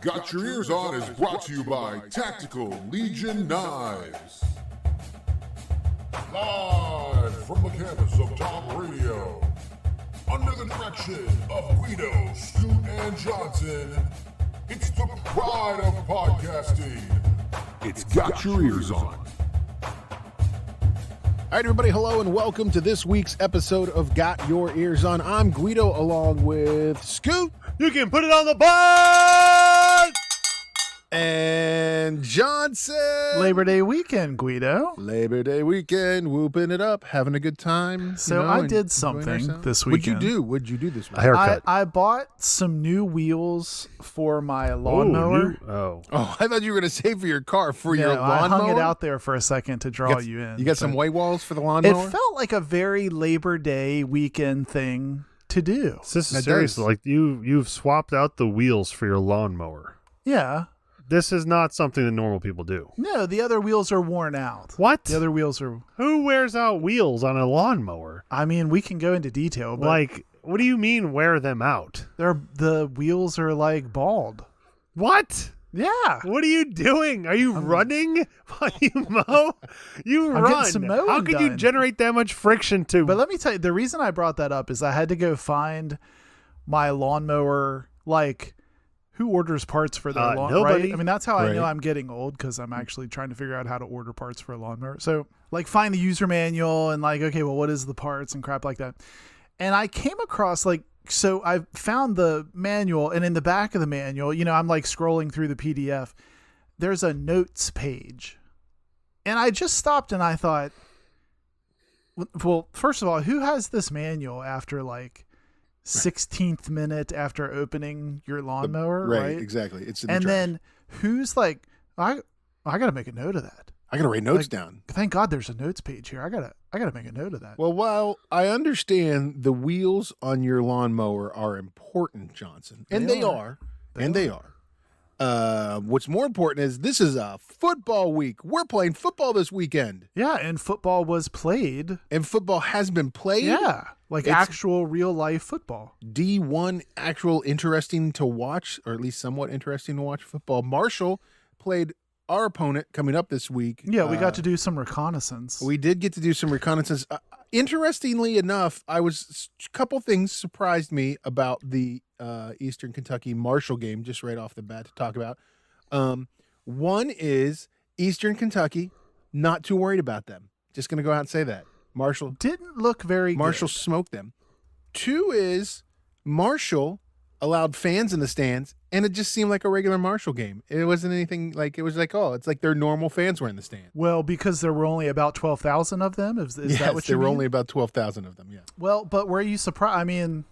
Got Your Eers On is brought to you by Tactical Legion Knives. Live from the campus of Tom Radio, under the direction of Guido, Scoot, and Johnson, it's the pride of podcasting. It's Got Your Eers On. All right, everybody, hello and welcome to this week's episode of Got Your Eers On. I'm Guido along with Scoot. You can put it on the board! And Johnson. Labor Day weekend, Guido. Labor Day weekend, whooping it up, having a good time. So I did something this weekend. What'd you do this weekend? A haircut. I bought some new wheels for my lawnmower. Oh, I thought you were going to say for your car, for your lawnmower. I hung it out there for a second to draw you in. You got some white walls for the lawnmower? It felt like a very Labor Day weekend thing to do. So this is serious. Like you've swapped out the wheels for your lawnmower. Yeah. This is not something that normal people do. No, the other wheels are worn out. What? The other wheels are... Who wears out wheels on a lawnmower? I mean, we can go into detail, but... Like, what do you mean wear them out? The wheels are like bald. What? Yeah. What are you doing? Are you running while you mow? You I'm run. getting some mowing How could you done. generate that much friction to... But let me tell you, the reason I brought that up is I had to go find my lawnmower, like... Who orders parts for their lawn? Nobody. Right? I mean, that's how I Right. know I'm getting old, because I'm actually trying to figure out how to order parts for a lawnmower. So, like, find the user manual and, like, okay, well, what is the parts and crap like that. And I came across, like, so I found the manual, and in the back of the manual, you know, I'm, like, scrolling through the PDF. There's a notes page. And I just stopped and I thought, well, first of all, who has this manual after, like, 16th minute after opening your lawnmower, right? Exactly. It's in the and trash. then who's like, I gotta make a note of that. I gotta write notes down. Thank God there's a notes page here. I gotta make a note of that. Well, while I understand the wheels on your lawnmower are important, Johnson, and they are. What's more important is this is a football week. We're playing football this weekend. Yeah, and football was played. And football has been played. Yeah, like It's actual real life football. D1 actual interesting to watch, or at least somewhat interesting to watch football. Marshall played our opponent coming up this week. Yeah, we got to do some reconnaissance. We did get to do some reconnaissance. Interestingly enough, a couple things surprised me about the Eastern Kentucky Marshall game, just right off the bat to talk about. One is Eastern Kentucky, not too worried about them. Just going to go out and say that. Marshall didn't look very Marshall good. smoked them. Two is Marshall allowed fans in the stands, and it just seemed like a regular Marshall game. It wasn't anything like, it was like, oh, it's like their normal fans were in the stand. Well, because there were only about 12,000 of them. Is Yes, that what you there were mean? only about 12,000 of them, yeah. Well, but were you surprised? I mean,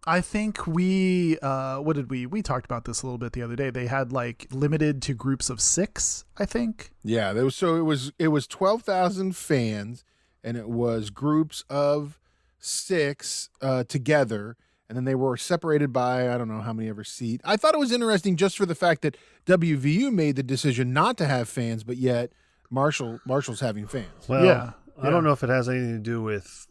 I think we talked about this a little bit the other day. They had like limited to groups of 6, I think. Yeah, it was 12,000 fans, and it was groups of 6 together, and then they were separated by I don't know how many ever seat. I thought it was interesting just for the fact that WVU made the decision not to have fans, but yet Marshall's having fans. Well, Yeah. I don't know if it has anything to do with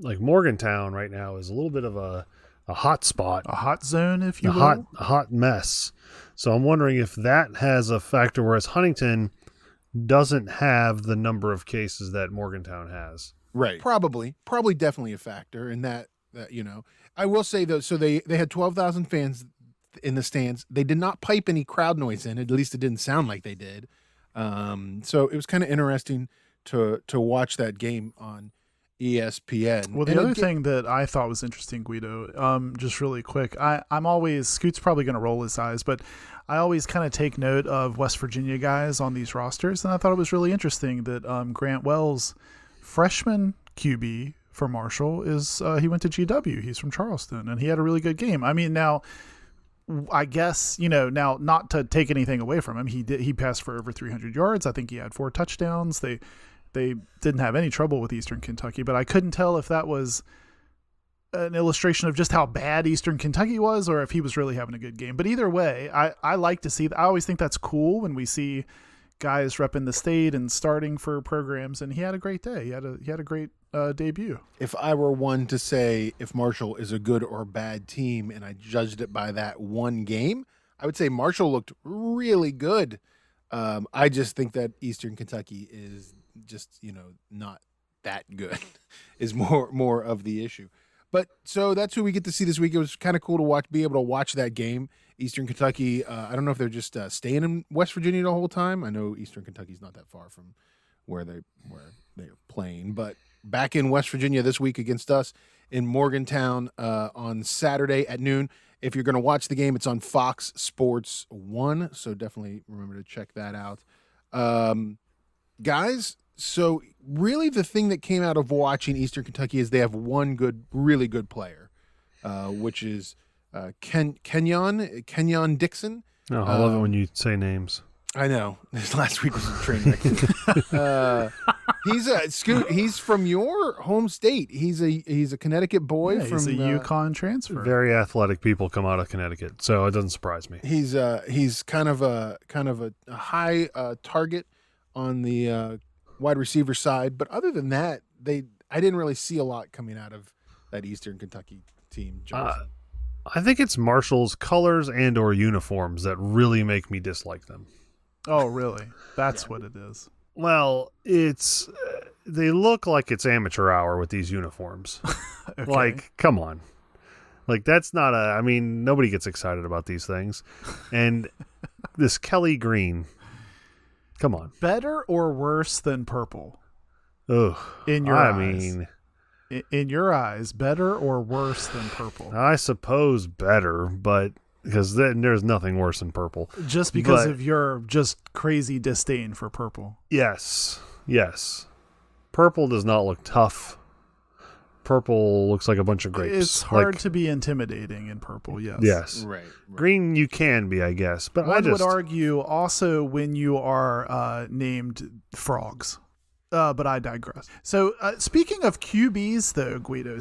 like Morgantown right now is a little bit of a hot spot. A hot zone, if you will. A hot mess. So I'm wondering if that has a factor, whereas Huntington doesn't have the number of cases that Morgantown has. Right. Probably definitely a factor in that you know. I will say though, so they had 12,000 fans in the stands. They did not pipe any crowd noise in. At least it didn't sound like they did. So it was kind of interesting to watch that game on ESPN. Well, the other thing that I thought was interesting, Guido, just really quick, I'm always, Scoot's probably going to roll his eyes, but I always kind of take note of West Virginia guys on these rosters, and I thought it was really interesting that Grant Wells, freshman QB for Marshall, he went to GW. He's from Charleston, and he had a really good game. I mean, now, I guess, you know, now not to take anything away from him, he passed for over 300 yards. I think he had 4 touchdowns. They didn't have any trouble with Eastern Kentucky, but I couldn't tell if that was an illustration of just how bad Eastern Kentucky was or if he was really having a good game. But either way, I like to see, I always think that's cool when we see guys repping the state and starting for programs, and he had a great day. He had a great debut. If I were one to say if Marshall is a good or bad team and I judged it by that one game, I would say Marshall looked really good. I just think that Eastern Kentucky is just, not that good is more of the issue. But so that's who we get to see this week. It was kind of cool to be able to watch that game. Eastern Kentucky, I don't know if they're just staying in West Virginia the whole time. I know Eastern Kentucky's not that far from where they're playing, but back in West Virginia this week against us in Morgantown on Saturday at noon. If you're going to watch the game, it's on Fox Sports 1, so definitely remember to check that out. Guys, so really the thing that came out of watching Eastern Kentucky is they have one really good player, which is Kenyon Dixon. No, I love it when you say names. I know. This last week was a train wreck. He's from your home state. He's a Connecticut boy. Yeah, from he's a UConn transfer. Very athletic people come out of Connecticut, so it doesn't surprise me. He's kind of a high target on the wide receiver side, but other than that, I didn't really see a lot coming out of that Eastern Kentucky team. Johnson. I think it's Marshall's colors and or uniforms that really make me dislike them. Oh, really? That's what it is. Well, it's they look like it's amateur hour with these uniforms. Okay. Like, come on. Like, that's not nobody gets excited about these things. And this Kelly green, come on. Better or worse than purple? Ugh. In your eyes. In your eyes, better or worse than purple? I suppose better, but because there's nothing worse than purple. Just because of your just crazy disdain for purple. Yes. Purple does not look tough. Purple looks like a bunch of grapes. It's hard to be intimidating in purple, yes. Yes. Right. Green you can be, I guess. But One would argue also when you are named frogs. But I digress. So speaking of QBs, though, Guido,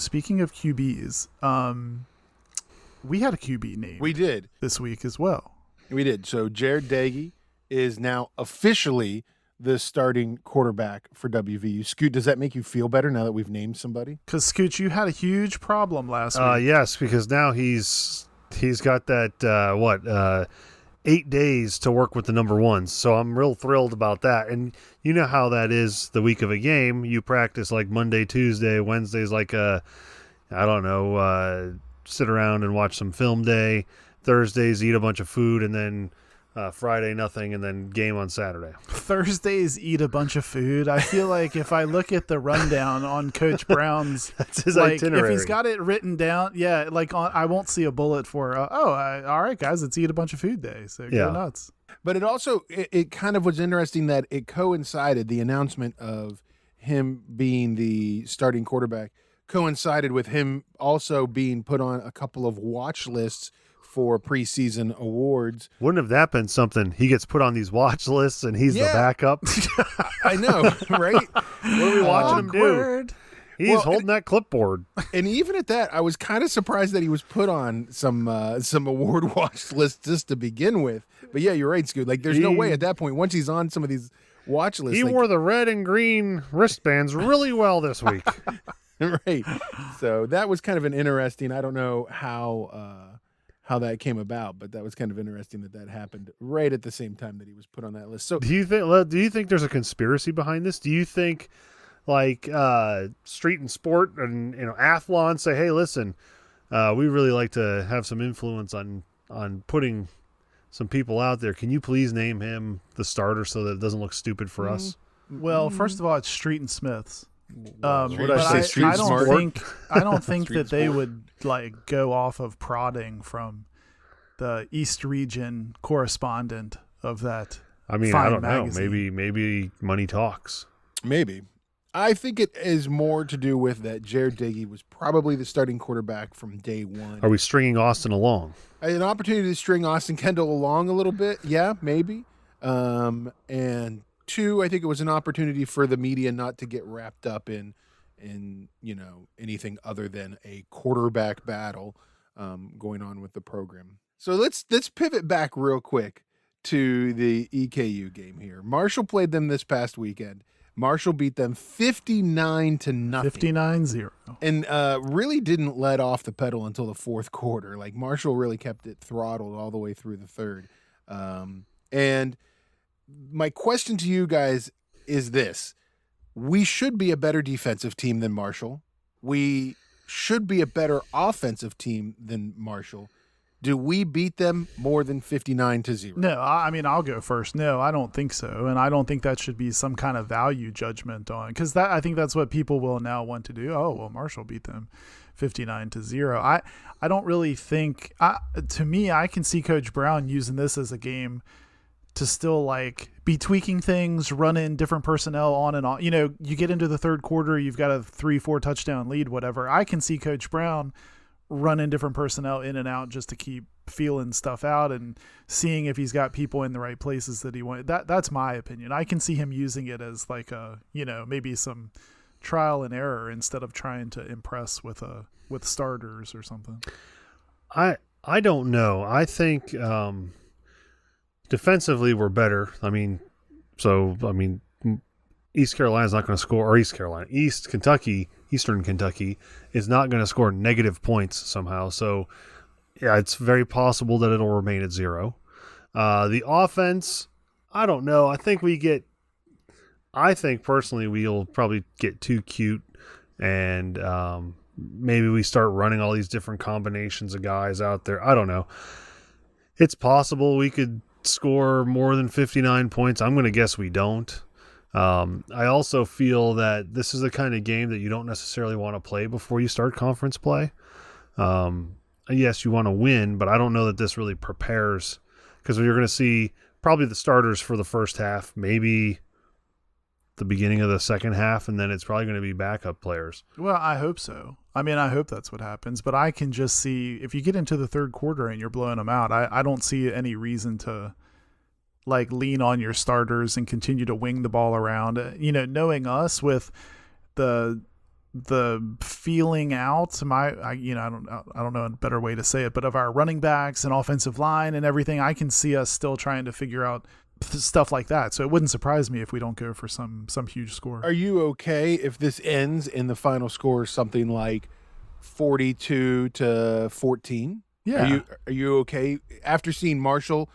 we had a QB name. We did. This week as well. We did. So Jarrett Doege is now officially the starting quarterback for WVU. Scoot, does that make you feel better now that we've named somebody? Because, Scoot, you had a huge problem last week. Yes, because now he's got that 8 days to work with the number ones. So I'm real thrilled about that. And you know how that is the week of a game. You practice like Monday, Tuesday, Wednesday's like sit around and watch some film day. Thursdays, eat a bunch of food, and then Friday, nothing, and then game on Saturday. Thursdays, eat a bunch of food. I feel like if I look at the rundown on Coach Brown's, that's his If itinerary. he's got it written down, I won't see a bullet for, all right, guys, it's eat a bunch of food day. So go nuts. But it also, it kind of was interesting that it coincided, the announcement of him being the starting quarterback coincided with him also being put on a couple of watch lists for preseason awards. Wouldn't have that been something? He gets put on these watch lists and he's the backup. I know, right? What are we watching him do? He's holding that clipboard. And even at that, I was kind of surprised that he was put on some award watch lists just to begin with. But yeah, you're right, Scoot. Like, there's no way at that point, once he's on some of these watch lists. He wore the red and green wristbands really well this week. Right. So that was kind of an interesting, I don't know how that came about, but that was kind of interesting that happened right at the same time that he was put on that list. So do you think there's a conspiracy behind this? Do you think like Street and Sport and Athlon say, hey, listen, we really like to have some influence on putting some people out there. Can you please name him the starter so that it doesn't look stupid for us? Well, first of all, it's Street and Smiths. What did I say? I don't think that they would like go off of prodding from the East Region correspondent of that. I mean, I don't know. Maybe money talks. Maybe. I think it is more to do with that Jarrett Doege was probably the starting quarterback from day one. Are we stringing Austin along? An opportunity to string Austin Kendall along a little bit. Yeah, maybe. And two, I think it was an opportunity for the media not to get wrapped up in anything other than a quarterback battle going on with the program. So let's pivot back real quick to the EKU game here. Marshall played them this past weekend. Marshall beat them 59-0. 59-0. And really didn't let off the pedal until the fourth quarter. Like, Marshall really kept it throttled all the way through the third. And my question to you guys is this. We should be a better defensive team than Marshall. We should be a better offensive team than Marshall. Do we beat them more than 59-0? No, I mean, I'll go first. No, I don't think so. And I don't think that should be some kind of value judgment on, because I think that's what people will now want to do. Oh, well, Marshall beat them 59-0. I don't really think, to me, I can see Coach Brown using this as a game to still like be tweaking things, run in different personnel on and on. You know, you get into the third quarter, you've got a 3-4 touchdown lead, whatever. I can see Coach Brown run in different personnel in and out just to keep feeling stuff out and seeing if he's got people in the right places that he wants. That's my opinion. I can see him using it as like a, you know, maybe some trial and error instead of trying to impress with starters or something. I don't know. I think defensively we're better. East Carolina's not going to score, or Eastern Kentucky is not going to score negative points somehow. So, yeah, it's very possible that it'll remain at 0. The offense, I don't know. I think personally we'll probably get too cute and maybe we start running all these different combinations of guys out there. I don't know. It's possible we could score more than 59 points. I'm going to guess we don't. I also feel that this is the kind of game that you don't necessarily want to play before you start conference play. Yes, you want to win, but I don't know that this really prepares, because you're going to see probably the starters for the first half, maybe the beginning of the second half, and then it's probably going to be backup players. Well, I hope so. I mean, I hope that's what happens, but I can just see if you get into the third quarter and you're blowing them out, I don't see any reason to like lean on your starters and continue to wing the ball around. You know, knowing us with the feeling out, I don't know a better way to say it, but of our running backs and offensive line and everything, I can see us still trying to figure out stuff like that. So it wouldn't surprise me if we don't go for some huge score. Are you okay if this ends in the final score something like 42-14? Yeah. Are you okay after seeing Marshall,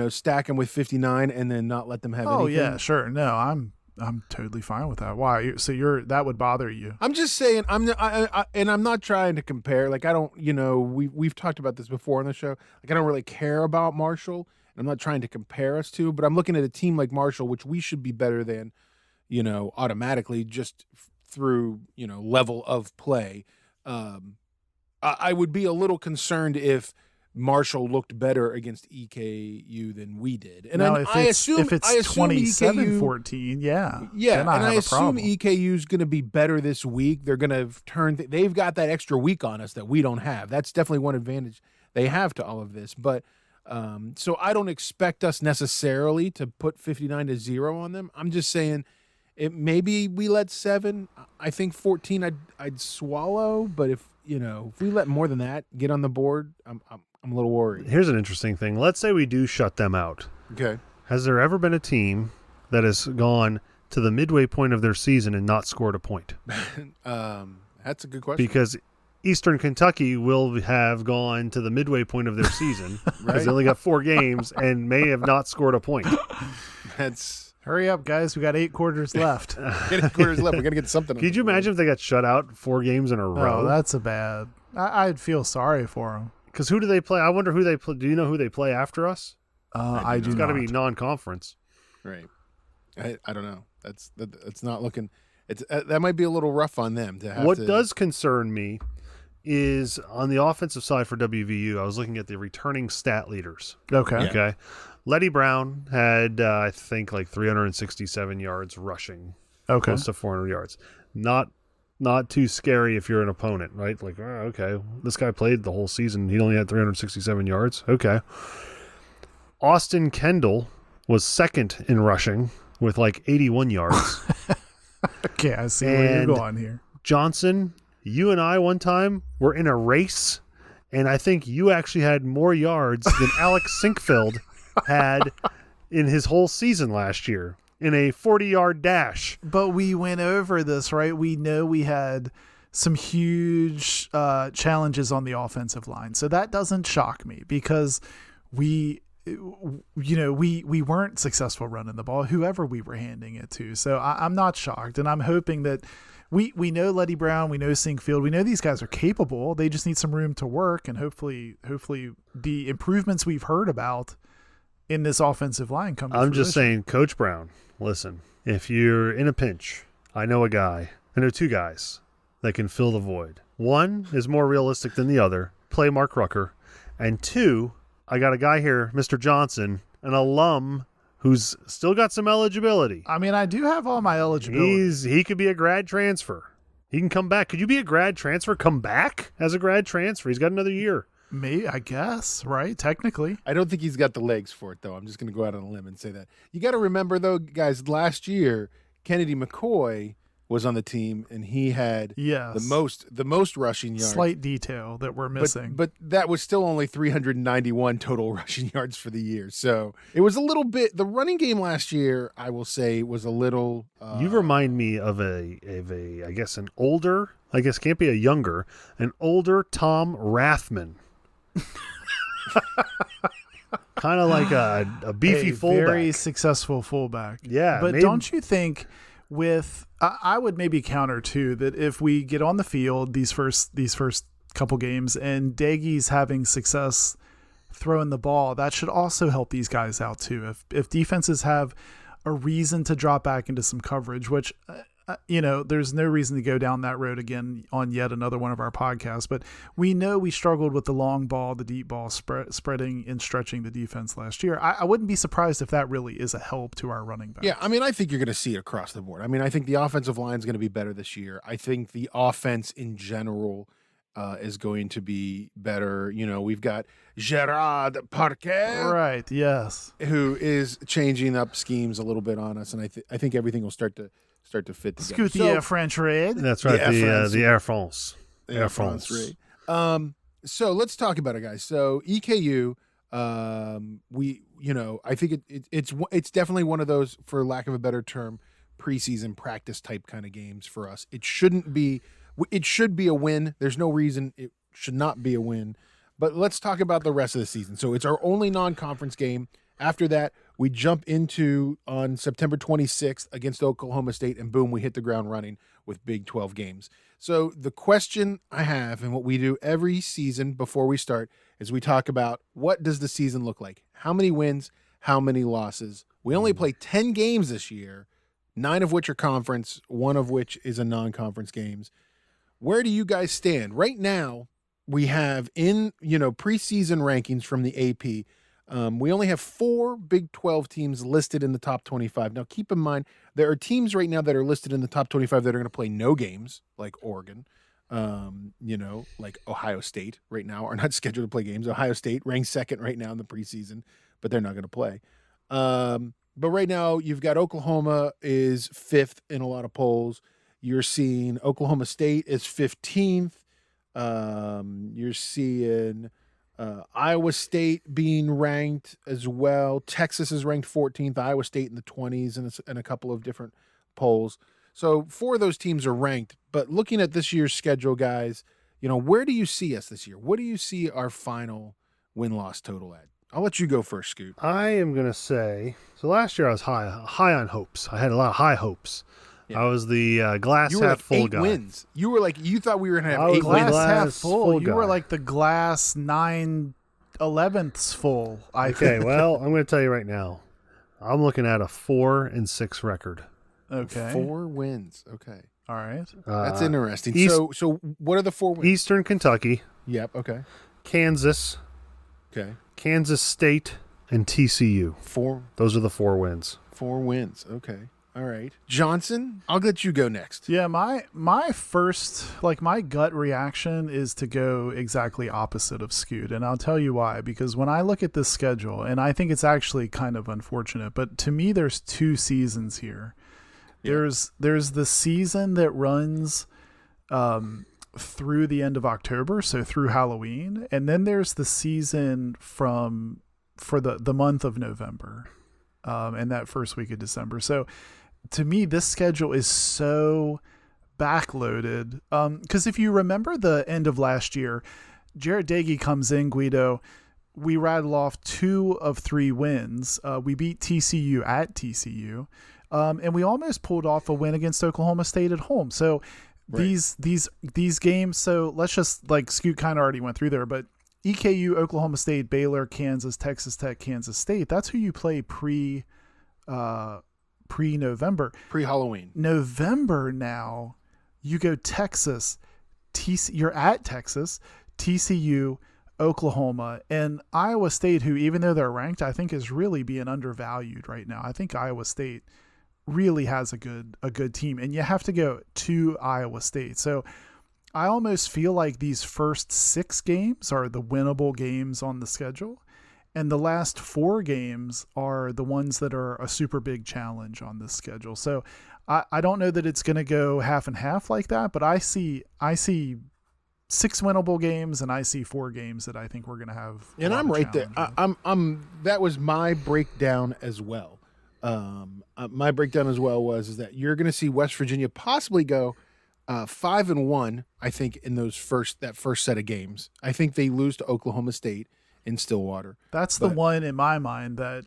stack them with 59 and then not let them have anything? Oh yeah, sure. No, I'm totally fine with that. Why? So that would bother you? I'm just saying. I'm not trying to compare. Like, I don't. We've talked about this before on the show. Like, I don't really care about Marshall. I'm not trying to compare us to, but I'm looking at a team like Marshall, which we should be better than, automatically just through, level of play. I would be a little concerned if Marshall looked better against EKU than we did. And now, I assume if it's 27-14, yeah. Yeah, and I assume EKU's going to be better this week. They're going to they've got that extra week on us that we don't have. That's definitely one advantage they have to all of this. But so I don't expect us necessarily to put 59-0 on them. I'm just saying maybe we let 7. I think 14 I'd swallow, but if we let more than that get on the board, I'm a little worried. Here's an interesting thing. Let's say we do shut them out. Okay. Has there ever been a team that has gone to the midway point of their season and not scored a point? That's a good question. Because Eastern Kentucky will have gone to the midway point of their season because they only got 4 games and may have not scored a point. Hurry up, guys. We got 8 quarters left. 8 quarters left. We got to get something. Could you imagine if they got shut out 4 games in a row? Oh, that's a bad. I'd feel sorry for them. Because who do they play? I wonder who they play. Do you know who they play after us? I do. It's got to be non-conference. Right. I don't know. That's not looking. It's that might be a little rough on them to have. What does concern me is on the offensive side for WVU. I was looking at the returning stat leaders. Okay. Yeah. Okay. Letty Brown had I think like 367 yards rushing. Okay. Close to 400 yards. Not too scary if you're an opponent, right? Like, oh, okay, this guy played the whole season. He only had 367 yards. Okay. Austin Kendall was second in rushing with like 81 yards. Okay, I see where you're going here. Johnson, you and I one time were in a race, and I think you actually had more yards than Alex Sinkfeld had in his whole season last year. in a 40-yard dash. But we went over this, right? We know we had some huge challenges on the offensive line. So that doesn't shock me because we weren't successful running the ball, whoever we were handing it to. So I'm not shocked. And I'm hoping that we know Letty Brown, we know Sinkfield, we know these guys are capable. They just need some room to work. And hopefully the improvements we've heard about in this offensive line come to I'm fruition. just saying, Coach Brown, listen, if you're in a pinch, I know two guys that can fill the void. One is more realistic than the other. Play Mark Rucker. And two, I got a guy here, Mr. Johnson, an alum who's still got some eligibility. I mean, I do have all my eligibility. He could be a grad transfer. He can come back. Could you be a grad transfer? Come back as a grad transfer. He's got another year. Me, I guess, right? Technically. I don't think he's got the legs for it, though. I'm just going to go out on a limb and say that. You got to remember, though, guys, last year, Kennedy McCoy was on the team, and he had the most rushing yards. Slight detail that we're missing. But that was still only 391 total rushing yards for the year. So it was a little bit – the running game last year, I will say, was a little you remind me of I guess, an older – I guess can't be a younger – an older Tom Rathman. Kind of like a beefy fullback. Very successful fullback. Yeah. But don't you think – I would maybe counter too that if we get on the field these first couple games and Doege's having success throwing the ball, that should also help these guys out too. If defenses have a reason to drop back into some coverage, which there's no reason to go down that road again on yet another one of our podcasts, but we know we struggled with the long ball, the deep ball, spreading and stretching the defense last year. I wouldn't be surprised if that really is a help to our running backs. Yeah, I mean, I think you're going to see it across the board. I mean, I think the offensive line is going to be better this year. I think the offense in general is going to be better. We've got Gerard Parquet. Right, yes. Who is changing up schemes a little bit on us, and I think everything will start to fit together. Scoot the Air French raid. That's right, the Air France. Air France raid. So let's talk about it, guys. So EKU, I think it's definitely one of those, for lack of a better term, preseason practice type kind of games for us. It should be a win. There's no reason it should not be a win. But let's talk about the rest of the season. So it's our only non-conference game. After that, we jump into on September 26th against Oklahoma State, and boom, we hit the ground running with Big 12 games. So the question I have, and what we do every season before we start, is we talk about what does the season look like? How many wins? How many losses? We only play 10 games this year, 9 of which are conference, 1 of which is a non-conference games. Where do you guys stand? Right now, we have in preseason rankings from the AP, we only have 4 Big 12 teams listed in the top 25. Now, keep in mind, there are teams right now that are listed in the top 25 that are going to play no games, like Oregon, like Ohio State right now are not scheduled to play games. Ohio State ranked second right now in the preseason, but they're not going to play. But right now, you've got Oklahoma is 5th in a lot of polls. You're seeing Oklahoma State is 15th. You're seeing Iowa State being ranked as well. Texas is ranked 14th. Iowa State in the 20s in a couple of different polls. So 4 of those teams are ranked. But looking at this year's schedule, guys, where do you see us this year? What do you see our final win-loss total at? I'll let you go first, Scoot. I am going to say, so last year I was high on hopes. I had a lot of high hopes. Yeah. I was the glass half full guy. 8 wins. You were like, you thought we were going to have 8 glass wins. Half full. You guy. were like the glass 9/11ths full. Okay, well, I'm going to tell you right now. I'm looking at a 4-6 record. Okay. 4 wins. Okay. All right. That's interesting. So what are the 4 wins? Eastern Kentucky. Yep. Okay. Kansas. Okay. Kansas State and TCU. 4. Those are the 4 wins. 4 wins. Okay. All right. Johnson, I'll let you go next. Yeah, my first, my gut reaction is to go exactly opposite of Scoot, and I'll tell you why. Because when I look at this schedule, and I think it's actually kind of unfortunate, but to me there's 2 seasons here. Yeah. There's the season that runs through the end of October, so through Halloween, and then there's the season for the month of November. in that first week of December. So to me, this schedule is so backloaded. Because if you remember the end of last year, Jarrett Doege comes in, Guido. We rattle off 2 of 3 wins. We beat TCU at TCU. And we almost pulled off a win against Oklahoma State at home. So these games, so let's just, like, Scoot kind of already went through there, but EKU, Oklahoma State, Baylor, Kansas, Texas Tech, Kansas State, that's who you play pre-November. Pre-Halloween. November now, you go Texas, you're at Texas, TCU, Oklahoma, and Iowa State, who, even though they're ranked, I think is really being undervalued right now. I think Iowa State really has a good team, and you have to go to Iowa State. So I almost feel like these first 6 games are the winnable games on the schedule, and the last 4 games are the ones that are a super big challenge on this schedule. So I don't know that it's going to go half and half like that, but I see 6 winnable games, and I see 4 games that I think we're going to have. And I'm right there. I'm that was my breakdown as well. My breakdown as well is that you're going to see West Virginia possibly go 5-1. I think in that first set of games. I think they lose to Oklahoma State in Stillwater. That's the one in my mind that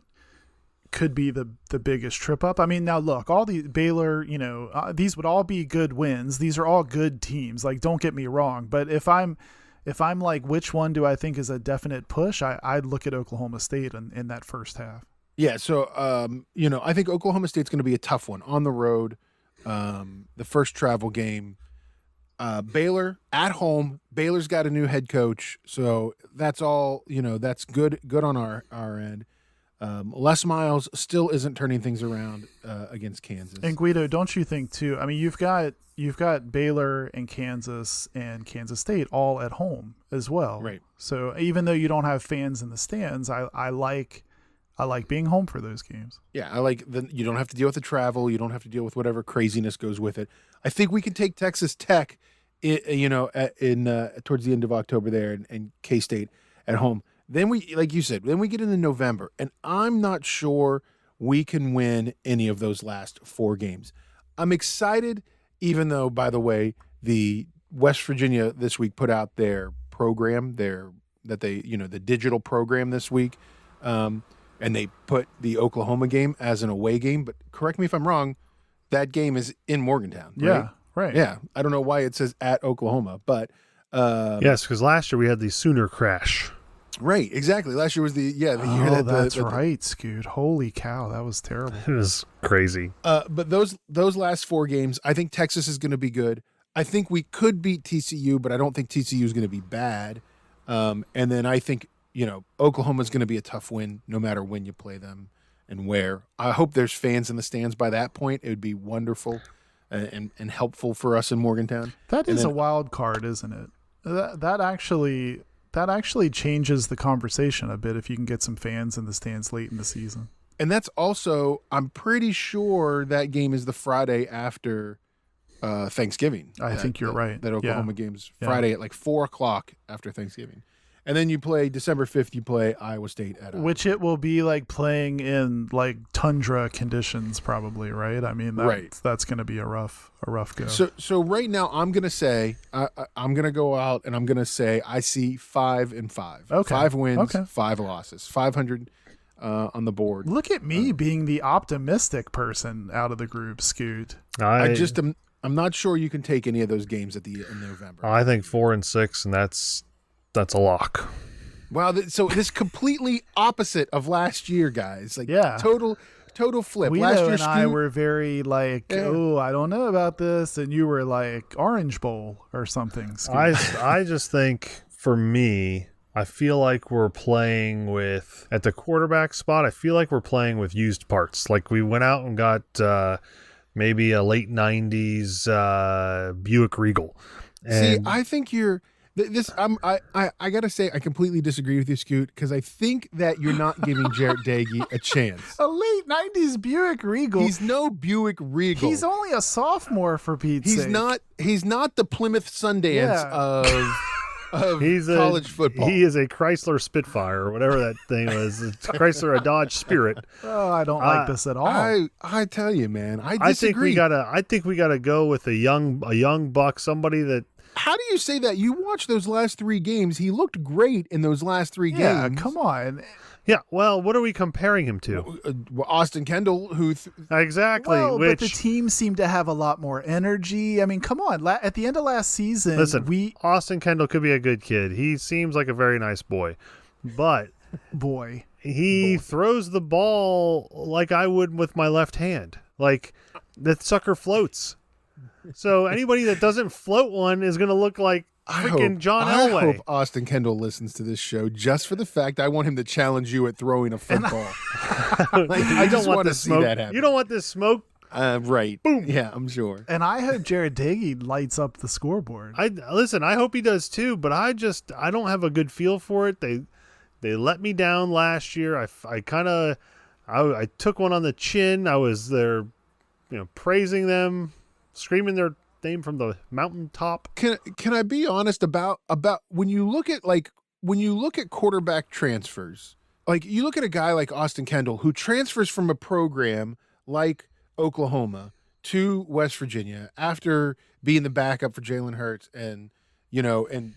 could be the biggest trip up. I mean, now look, all the Baylor, these would all be good wins. These are all good teams. Like, don't get me wrong. But if I'm like, which one do I think is a definite push? I'd look at Oklahoma State in that first half. Yeah. So, I think Oklahoma State's going to be a tough one on the road. The first travel game, Baylor at home. Baylor's got a new head coach. So that's all, that's good on our end. Les Miles still isn't turning things around against Kansas. And Guido, don't you think too? I mean, you've got Baylor and Kansas State all at home as well. Right. So even though you don't have fans in the stands, I like being home for those games. Yeah, I like you don't have to deal with the travel. You don't have to deal with whatever craziness goes with it. I think we can take Texas Tech, towards the end of October there, and K-State at home. Then we, like you said, then we get into November, and I'm not sure we can win any of those last 4 games. I'm excited, even though, by the way, the West Virginia this week put out their program, the digital program this week, and they put the Oklahoma game as an away game. But correct me if I'm wrong, that game is in Morgantown, right? Yeah, right. Yeah, I don't know why it says at Oklahoma, but yes, because last year we had the Sooner crash. Right, exactly. Last year was the year that's right, Scoot. Holy cow, that was terrible. It was crazy. But those last 4 games, I think Texas is going to be good. I think we could beat TCU, but I don't think TCU is going to be bad. And then I think Oklahoma is going to be a tough win, no matter when you play them and where. I hope there's fans in the stands by that point. It would be wonderful and helpful for us in Morgantown. That is a wild card, isn't it? That actually changes the conversation a bit if you can get some fans in the stands late in the season. And that's also, I'm pretty sure that game is the Friday after Thanksgiving. I think you're right. That Oklahoma game's Friday at like 4:00 after Thanksgiving. And then you play December 5th, you play Iowa State at which it will be like playing in like tundra conditions probably, right? I mean, that's going to be a rough go. So right now I'm going to say, I'm going to go out and I'm going to say I see 5-5. Okay. 5 wins, 5 losses, 500 on the board. Look at me being the optimistic person out of the group, Scoot. I'm not sure you can take any of those games in November. I think 4-6, and that's a lock. Wow, so this completely opposite of last year, guys. Like, total flip. Last year, I were very like, I don't know about this, and you were like Orange Bowl or something. I just think for me, I feel like we're playing with at the quarterback spot. I feel like we're playing with used parts. Like we went out and got maybe a late '90s Buick Regal. See, I think you're. I gotta say I completely disagree with you, Scoot, because I think that you're not giving Jarrett Doege a chance. A late '90s Buick Regal. He's no Buick Regal. He's only a sophomore, for Pete's sake. He's not the Plymouth Sundance of He's college football. He is a Chrysler Spitfire or whatever that thing was. It's Chrysler a Dodge Spirit. Oh, I don't like this at all. I tell you, man, I disagree. I think we gotta go with a young buck, somebody that. How do you say that? You watch those last 3 games. He looked great in those last 3 yeah, games. come on. Yeah, well, what are we comparing him to? Austin Kendall, who Exactly. Well, which but the team seemed to have a lot more energy. I mean, come on. At the end of last season, listen, Austin Kendall could be a good kid. He seems like a very nice boy, but he throws the ball like I would with my left hand. Like that sucker floats. So anybody that doesn't float one is going to look like freaking John Elway. I hope Austin Kendall listens to this show just for the fact I want him to challenge you at throwing a football. I just want to see that happen. You don't want this smoke. Right. Boom. Yeah, I'm sure. And I hope Jarrett Doege lights up the scoreboard. I hope he does too, but I don't have a good feel for it. They let me down last year. I took one on the chin. I was there, praising them, screaming their name from the mountaintop. Can I be honest about when you look at quarterback transfers, like you look at a guy like Austin Kendall who transfers from a program like Oklahoma to West Virginia after being the backup for Jalen Hurts and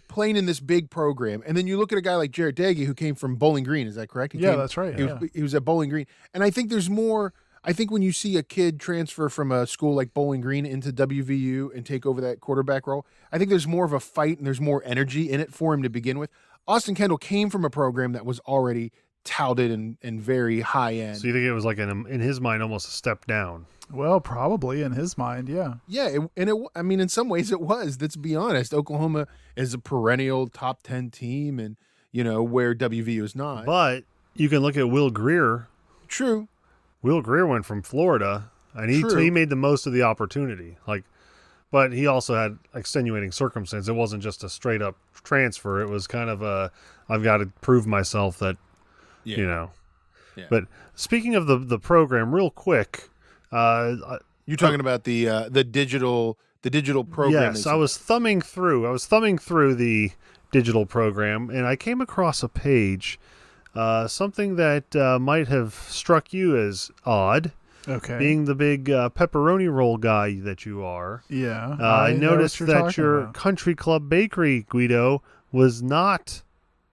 playing in this big program, and then you look at a guy like Jarrett Doege who came from Bowling Green. Is that correct? That's right. He was at Bowling Green, and I think there's more. I think when you see a kid transfer from a school like Bowling Green into WVU and take over that quarterback role, I think there's more of a fight and there's more energy in it for him to begin with. Austin Kendall came from a program that was already touted and very high end. So you think it was like in his mind almost a step down? Well, probably in his mind, yeah. Yeah, I mean, in some ways it was. Let's be honest. Oklahoma is a perennial top 10 team, and where WVU is not. But you can look at Will Greer. True. Will Greer went from Florida, and he made the most of the opportunity. But he also had extenuating circumstances. It wasn't just a straight up transfer. It was kind of I've got to prove myself that, Yeah. But speaking of the program, real quick, you're talking about the digital program. Yes, I was thumbing through the digital program, and I came across a page. Something that might have struck you as odd, being the big pepperoni roll guy that you are. Yeah. I noticed that your Country Club Bakery, Guido, was not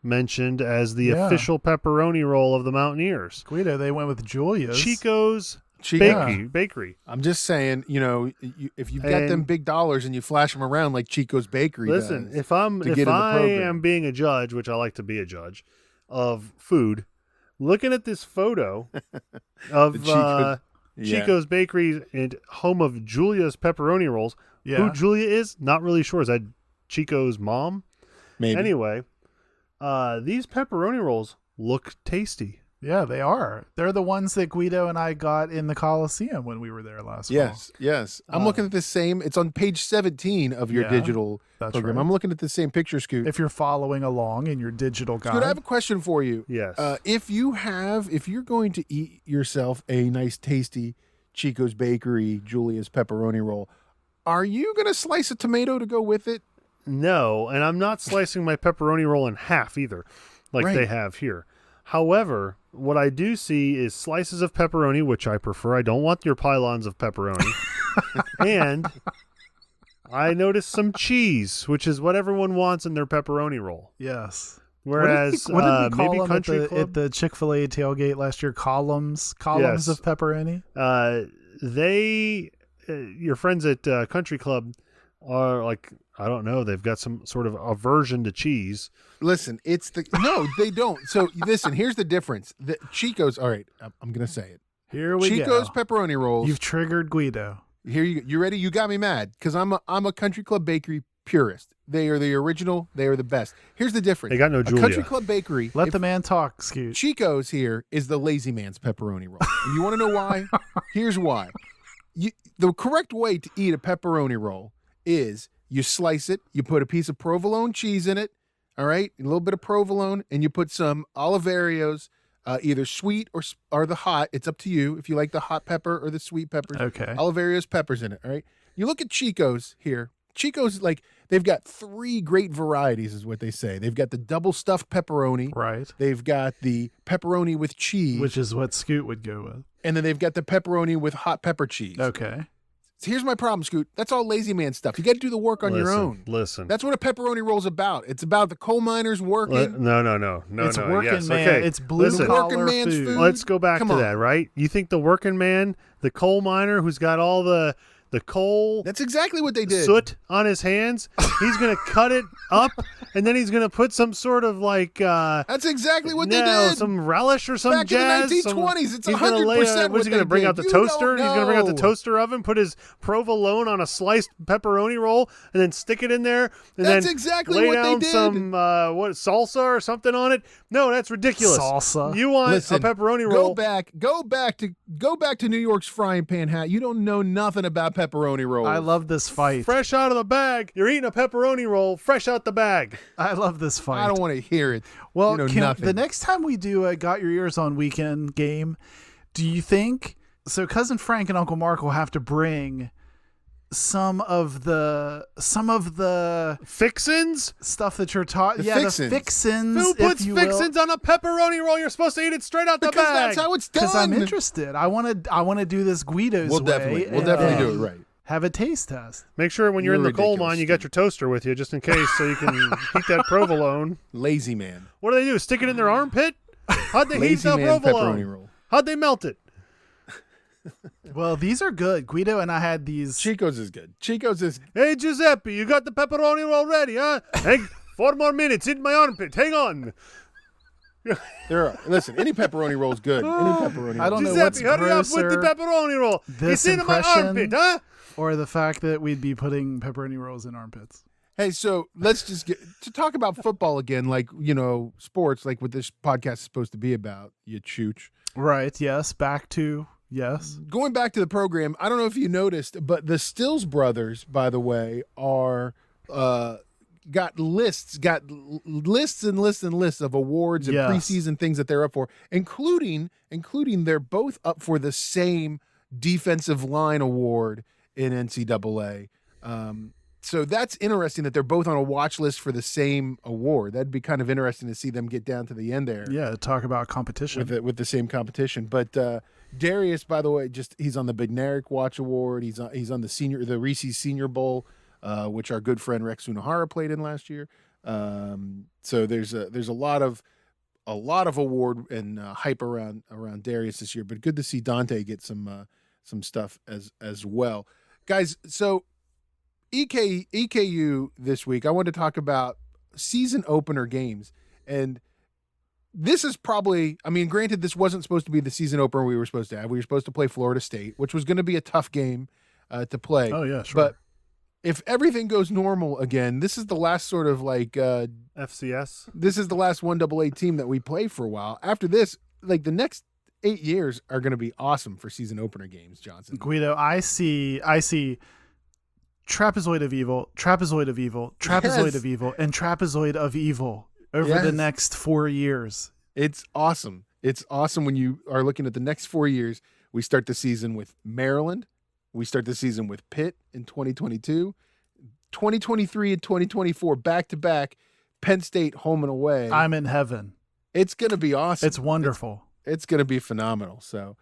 mentioned as the official pepperoni roll of the Mountaineers. Guido, they went with Julia's. Chico's Bakery. I'm just saying, if you've got them big dollars and you flash them around like Chico's Bakery listen, does. if I am being a judge, which I like to be a judge of food, looking at this photo of Chico's Bakery and home of Julia's pepperoni rolls. Yeah. Who Julia is, not really sure. Is that Chico's mom? Maybe. Anyway, these pepperoni rolls look tasty. Yeah, they are. They're the ones that Guido and I got in the Coliseum when we were there last fall. Yes. I'm looking at the same. It's on page 17 of your digital program. Right. I'm looking at the same picture, Scoot. If you're following along in your digital guide. Scoot, I have a question for you. Yes. If you're going to eat yourself a nice, tasty Chico's Bakery Julia's pepperoni roll, are you going to slice a tomato to go with it? No, and I'm not slicing my pepperoni roll in half either, like they have here. However, what I do see is slices of pepperoni, which I prefer. I don't want your pylons of pepperoni. And I noticed some cheese, which is what everyone wants in their pepperoni roll. Yes. Whereas what did we call maybe them Country Club? At the Chick-fil-A tailgate last year? Columns Yes. of pepperoni? Your friends at Country Club are like, I don't know, they've got some sort of aversion to cheese. Listen, no, they don't. So listen, here's the difference. The Chico's, all right, I'm going to say it. Here we Chico's go. Pepperoni rolls. You've triggered Guido. Here you ready? You got me mad because I'm a Country Club Bakery purist. They are the original. They are the best. Here's the difference. They got no Julia. Country Club Bakery. Let the man talk, Scoot. Chico's here is the lazy man's pepperoni roll. And you want to know why? Here's why. The correct way to eat a pepperoni roll is you slice it, you put a piece of provolone cheese in it, all right, a little bit of provolone, and you put some Oliverios, either sweet or the hot. It's up to you if you like the hot pepper or the sweet peppers. Okay. Oliverios peppers in it, all right? You look at Chico's here. Chico's like they've got 3 great varieties, is what they say. They've got the double stuffed pepperoni. Right. They've got the pepperoni with cheese, Which is what Scoot would go with. and then they've got the pepperoni with hot pepper cheese. Okay. So here's my problem, Scoot. That's all lazy man stuff. You got to do the work on your own. Listen. That's what a pepperoni roll's about. It's about the coal miners working. No. It's working Yes, man. okay. It's blue Listen. collar Working man's food. food. Let's go back Come to on. that, right? You think the working man, the coal miner who's got all the coal That's exactly what they did. soot on his hands, he's going to cut it up, and then he's going to put some sort of like That's exactly what they did. some relish or some Back jazz. in the 1920s, it's he's gonna 100% lay what what's he going they to bring did. out the You toaster? don't He's going to bring out the know. toaster oven, put his provolone on a sliced pepperoni roll, and then stick it in there, and That's then exactly lay what they down did. some salsa or something on it. No, that's ridiculous. Salsa. You want Listen, a pepperoni Go roll? back to New York's frying pan hat. You don't know nothing about pepperoni rolls. I love this fight. Fresh out of the bag. You're eating a pepperoni roll fresh out the bag. I love this fight. I don't want to hear it. Well, you know Kim, nothing. the next time we do a Got Your Ears On weekend game, do you think so? Cousin Frank and Uncle Mark will have to bring some of the Fixins? stuff that you're taught. The Yeah, fixins. the fixins. Who puts if you fixins on a pepperoni roll? You're supposed to eat it straight out the because bag. that's how it's done. Because I'm interested. I want to do this Guido's We'll way. definitely and, do it right. Have a taste test. Make sure when you're in You're the coal ridiculous, mine, you got your toaster with you just in case, so you can heat that provolone. Lazy man. What do? Stick it in their armpit? How'd they heat Lazy that man provolone? pepperoni roll. How'd they melt it? Well, these are good. Guido and I had these. Chico's is good. Chico's is Hey, Giuseppe, you got the pepperoni roll ready, huh? Hey, 4 more minutes in my armpit. Hang on. listen. Any pepperoni roll is good. Any pepperoni. I roll. don't know what's Giuseppe, hurry up with the grosser, pepperoni roll. this It's in my impression armpit, huh? or the fact that we'd be putting pepperoni rolls in armpits. Hey, so let's just get to talk about football again, like sports, like what this podcast is supposed to be about. You chooch. Right. Yes. Back to yes. Going back to the program, I don't know if you noticed, but the Stills brothers, by the way, are got lists and lists of awards and Yes. preseason things that they're up for, including they're both up for the same defensive line award in NCAA. So that's interesting that they're both on a watch list for the same award. That'd be kind of interesting to see them get down to the end there. Yeah. Talk about competition. With the same competition. But Darius, by the way, he's on the Bednarik Watch Award. He's on the Reese's Senior Bowl, which our good friend Rex Sunahara played in last year. So there's a lot of award and hype around Darius this year. But good to see Dante get some stuff as well, guys. So EKU this week, I wanted to talk about season opener games. And this is probably, granted, this wasn't supposed to be the season opener we were supposed to have. We were supposed to play Florida State, which was going to be a tough game to play. Oh yeah. Sure. But if everything goes normal again, this is the last sort of like FCS. this is the last 1AA team that we play for a while. After this, like the next 8 years are going to be awesome for season opener games, Johnson. Guido, I see trapezoid of evil, trapezoid of evil, trapezoid Yes. of evil, and trapezoid of evil over the Yes. next 4 years. It's awesome. It's awesome when you are looking at the next 4 years. We start the season with Maryland. We start the season with Pitt in 2022. 2023 and 2024 back-to-back, Penn State home and away. I'm in heaven. It's going to be awesome. It's wonderful. It's going to be phenomenal. So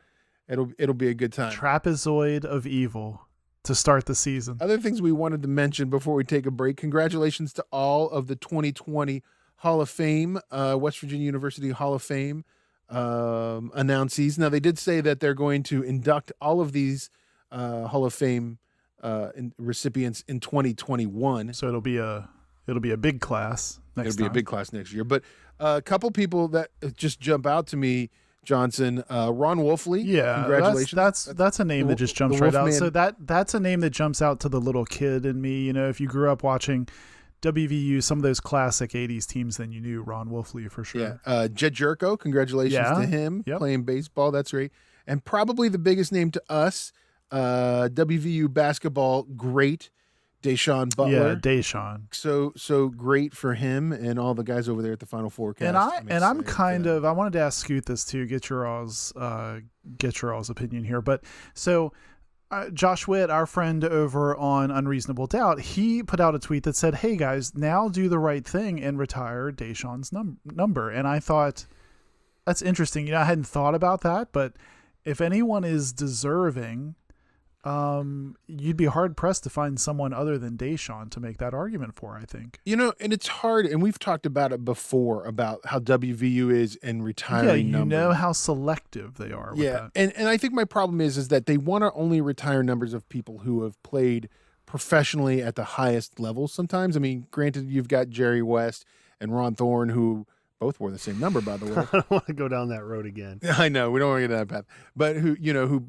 it'll be a good time. Trapezoid of evil to start the season. Other things we wanted to mention before we take a break. Congratulations to all of the 2020 Hall of Fame, West Virginia University Hall of Fame announcees. Now, they did say that they're going to induct all of these Hall of Fame recipients in 2021. So it'll be a big class next It'll be time. a big class next year. But a couple people that just jump out to me, Johnson, Ron Wolfley. Yeah, congratulations. that's a name that just jumps the right out. Wolfman. So that's a name that jumps out to the little kid in me. If you grew up watching WVU, some of those classic 80s teams, then you knew Ron Wolfley for sure. Yeah. Jed Jerko, congratulations Yeah. to him Yep. playing baseball. That's great. And probably the biggest name to us, WVU basketball great, Deshaun Butler. Yeah, Deshaun. So great for him and all the guys over there at the Final Forecast. I'm kind of I wanted to ask Scoot this too. Get your all's opinion here. But so Josh Witt, our friend over on Unreasonable Doubt, he put out a tweet that said, "Hey guys, now do the right thing and retire Deshaun's number." And I thought, that's interesting. I hadn't thought about that, but if anyone is deserving, you'd be hard pressed to find someone other than Deshaun to make that argument for, I think. And it's hard, and we've talked about it before about how WVU is in retiring numbers. Know how selective they are with that. And I think my problem is that they want to only retire numbers of people who have played professionally at the highest level sometimes. I mean, granted, you've got Jerry West and Ron Thorne, who both wore the same number, by the way. I don't want to go down that road again. I know, we don't want to get down that path. But who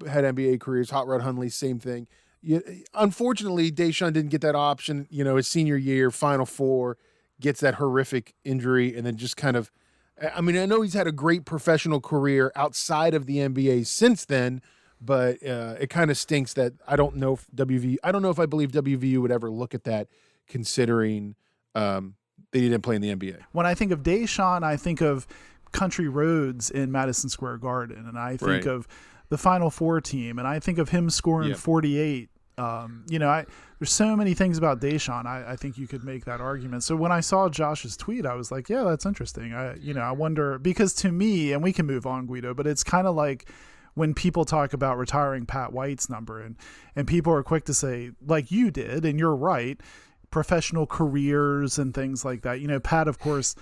had NBA careers, Hot Rod Hundley, same thing. Unfortunately, Deshaun didn't get that option. His senior year, Final Four, gets that horrific injury, and then just kind of, I mean, I know he's had a great professional career outside of the NBA since then, but it kind of stinks that I don't know if I believe WVU would ever look at that, considering that he didn't play in the NBA. When I think of Deshaun, I think of country roads in Madison Square Garden, and I think of the Final Four team, and I think of him scoring 48. There's so many things about Deshaun. I think you could make that argument. So when I saw Josh's tweet, I was like, yeah, that's interesting. I wonder, because to me, and we can move on, Guido, but it's kind of like when people talk about retiring Pat White's number, and people are quick to say, like you did, and you're right, professional careers and things like that. Pat, of course,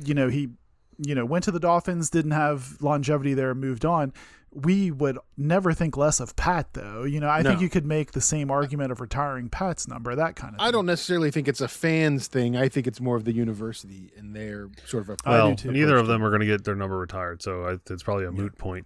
he went to the Dolphins, didn't have longevity there, moved on. We would never think less of Pat, though. I think you could make the same argument of retiring Pat's number, that kind of thing. I don't necessarily think it's a fans thing. I think it's more of the university and their sort of approach. Well, neither of them are going to get their number retired, so it's probably a moot point.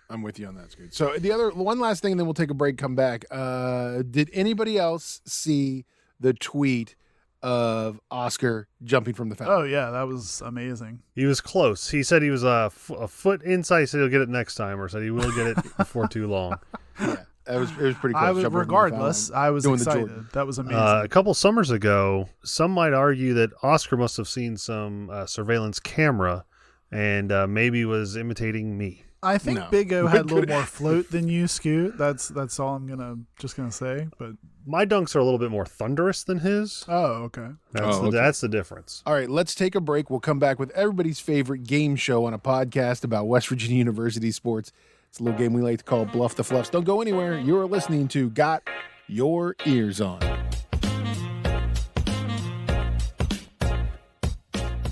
I'm with you on that, Scoot. So one last thing, and then we'll take a break, come back. Did anybody else see the tweet of Oscar jumping from the fountain? Oh, yeah, that was amazing. He was close. He said he was a foot inside. He said he'll get it next time, or said he will get it before too long. Yeah, it was pretty close. Regardless, I was excited. That was amazing. A couple summers ago, some might argue that Oscar must have seen some surveillance camera and maybe was imitating me. I think Big O had a little more float than you, Scoot. That's all I'm gonna say. But my dunks are a little bit more thunderous than his. Oh, okay. That's the difference. All right, let's take a break. We'll come back with everybody's favorite game show on a podcast about West Virginia University sports. It's a little game we like to call Bluff the Fluffs. Don't go anywhere. You're listening to Got Your Eers On.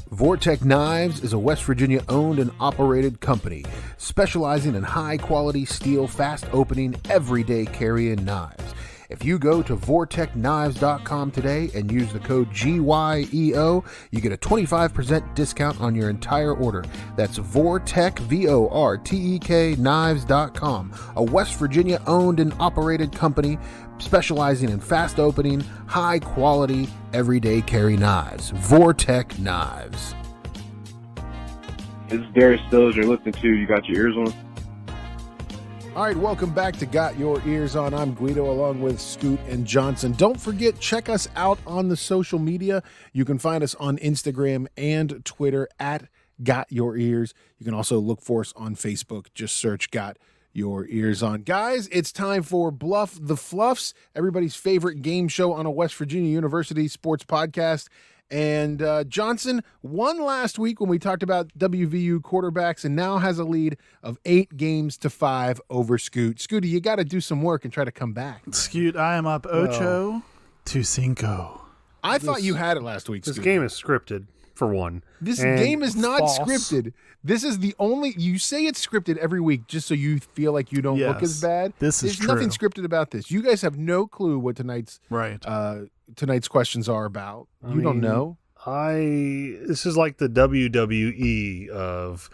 Vortec Knives is a West Virginia owned and operated company specializing in high quality steel, fast opening, everyday carrying knives. If you go to vortechknives.com today and use the code GYEO, you get a 25% discount on your entire order. That's Vortech, VORTEK knives.com, a West Virginia owned and operated company specializing in fast opening, high quality, everyday carry knives. Vortec Knives. This is Jarrett Doege. You're listening to You Got Your Eers On. All right, welcome back to Got Your Eers On. I'm Guido along with Scoot and Johnson. Don't forget, check us out on the social media. You can find us on Instagram and Twitter at Got Your Eers. You can also look for us on Facebook. Just search Got Your Eers On. Guys, it's time for Bluff the Fluffs, everybody's favorite game show on a West Virginia University sports podcast. And Johnson won last week when we talked about WVU quarterbacks and now has a lead of 8-5 over Scoot. Scooty, you got to do some work and try to come back. Scoot, I am up 8-5. I thought you had it last week, This Scoot. game is scripted, for one. This game is not false. scripted. This is the only, you say it's scripted every week just so you feel like you don't look as bad. This is There's nothing scripted about this. You guys have no clue what tonight's questions are about. You don't know. This is like the WWE of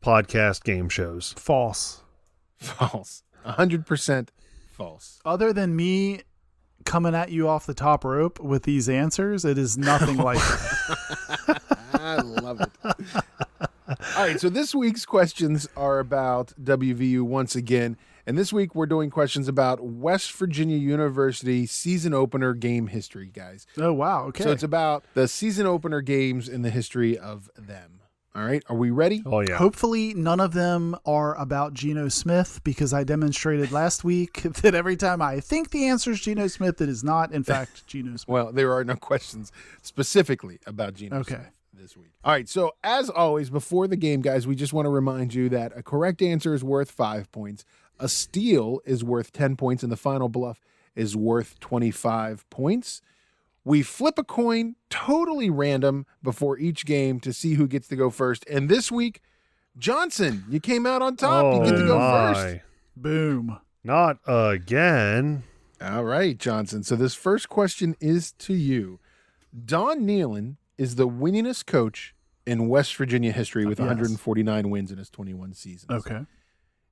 podcast game shows. False. 100% false. Other than me coming at you off the top rope with these answers, it is nothing like that. I love it. All right, so this week's questions are about WVU once again. And this week we're doing questions about West Virginia University season opener game history, guys. Oh, wow. Okay. So it's about the season opener games in the history of them. All right, are we ready? Oh, yeah. Hopefully none of them are about Geno Smith, because I demonstrated last week that every time I think the answer is Geno Smith, it is not, in fact, Geno Smith. Well, there are no questions specifically about Geno Smith this week. All right, so as always, before the game, guys, we just want to remind you that a correct answer is worth 5 points, a steal is worth 10 points, and the final bluff is worth 25 points. We flip a coin, totally random, before each game to see who gets to go first. And this week, Johnson, you came out on top. You get to go first. Boom. Not again. All right, Johnson. So this first question is to you. Don Nehlen is the winningest coach in West Virginia history with 149 wins in his 21 seasons. Okay.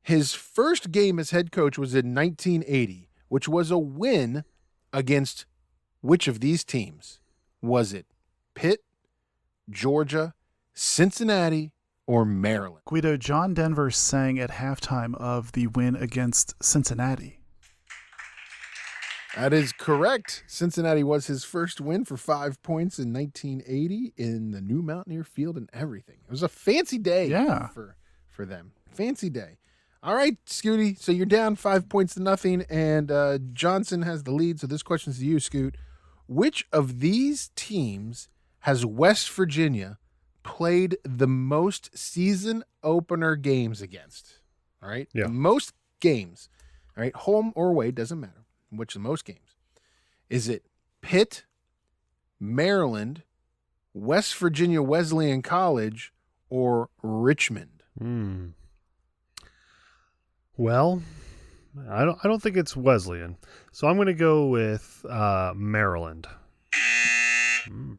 His first game as head coach was in 1980, which was a win against which of these teams? Was it Pitt, Georgia, Cincinnati, or Maryland? Guido, John Denver sang at halftime of the win against Cincinnati. That is correct. Cincinnati was his first win for 5 points in 1980 in the new Mountaineer Field and everything. It was a fancy day for them. Fancy day. All right, Scooty, so you're down 5 points to nothing, and Johnson has the lead, so this question's to you, Scoot. Which of these teams has West Virginia played the most season opener games against? All right? Yeah. The most games. All right? Home or away, doesn't matter. Which of the most games? Is it Pitt, Maryland, West Virginia Wesleyan College, or Richmond? Well, I don't think it's Wesleyan, so I'm going to go with Maryland.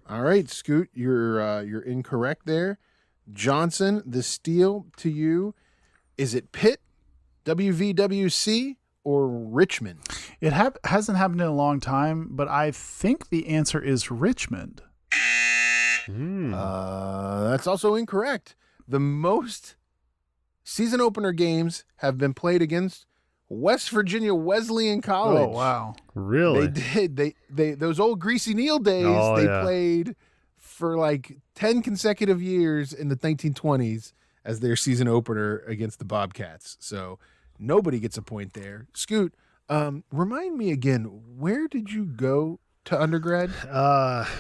All right, Scoot, you're incorrect there. Johnson, the steal to you. Is it Pitt, WVWC, or Richmond? It hasn't happened in a long time, but I think the answer is Richmond. That's also incorrect. The most season opener games have been played against West Virginia Wesleyan College. Oh, wow. Really? They did. They those old Greasy Neal days, played for like 10 consecutive years in the 1920s as their season opener against the Bobcats. So nobody gets a point there. Scoot, remind me again, where did you go to undergrad?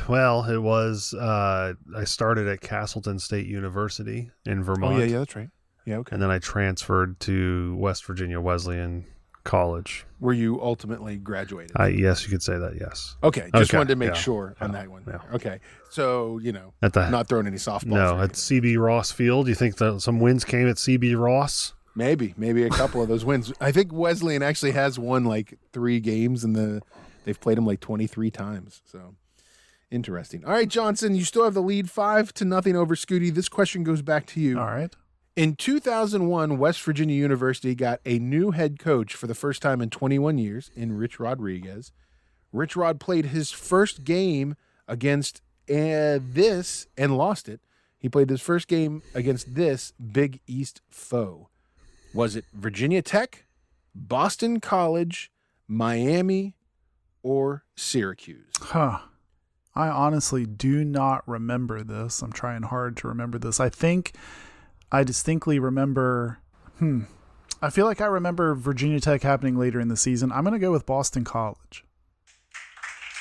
Well, it was I started at Castleton State University in Vermont. Oh, yeah, that's right. Yeah, okay. And then I transferred to West Virginia Wesleyan College. Where you ultimately graduated? Yes, you could say that, yes. Okay, just wanted to make sure on that one. Yeah. Okay, so, not throwing any softballs. No, at CB Ross Field. You think that some wins came at CB Ross? Maybe a couple of those wins. I think Wesleyan actually has won like 3 games, and they've played them like 23 times. So interesting. All right, Johnson, you still have the lead 5-0 over Scooty. This question goes back to you. All right. In 2001, West Virginia University got a new head coach for the first time in 21 years in Rich Rodriguez. Rich Rod played his first game against this and lost it. He played his first game against this Big East foe. Was it Virginia Tech, Boston College, Miami, or Syracuse? I honestly do not remember this. I'm trying hard to remember this. I think I distinctly remember, I feel like I remember Virginia Tech happening later in the season. I'm going to go with Boston College.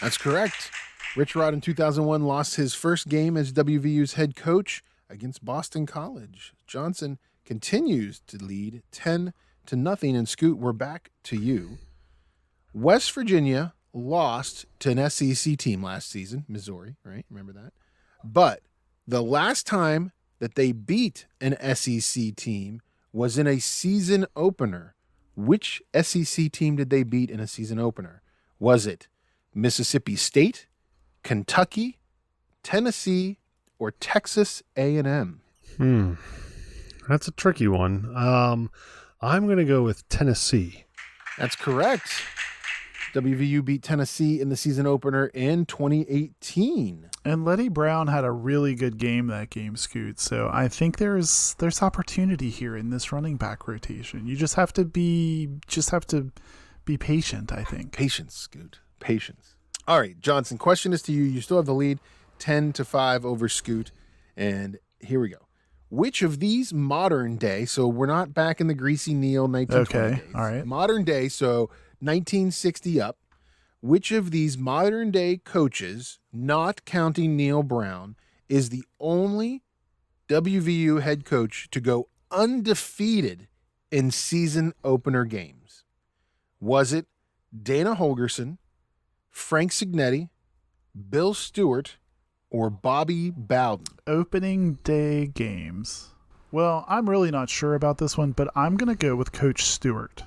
That's correct. Rich Rod in 2001 lost his first game as WVU's head coach against Boston College. Johnson continues to lead 10-0, and Scoot, we're back to you. West Virginia lost to an SEC team last season, Missouri, right? Remember that? But the last time that they beat an SEC team was in a season opener. Which SEC team did they beat in a season opener? Was it Mississippi State, Kentucky, Tennessee, or Texas A&M? That's a tricky one. I'm going to go with Tennessee. That's correct. WVU beat Tennessee in the season opener in 2018. And Letty Brown had a really good game that game, Scoot. So I think there's opportunity here in this running back rotation. You just have to be patient, I think. Patience, Scoot. Patience. All right, Johnson, question is to you. You still have the lead 10-5 over Scoot. And here we go. Which of these modern day, so we're not back in the Greasy Neal 1920 days. All right. Modern day, so 1960 up. Which of these modern day coaches, not counting Neil Brown, is the only WVU head coach to go undefeated in season opener games? Was it Dana Holgerson, Frank Signetti, Bill Stewart, or Bobby Bowden? Opening day games. Well, I'm really not sure about this one, but I'm going to go with Coach Stewart.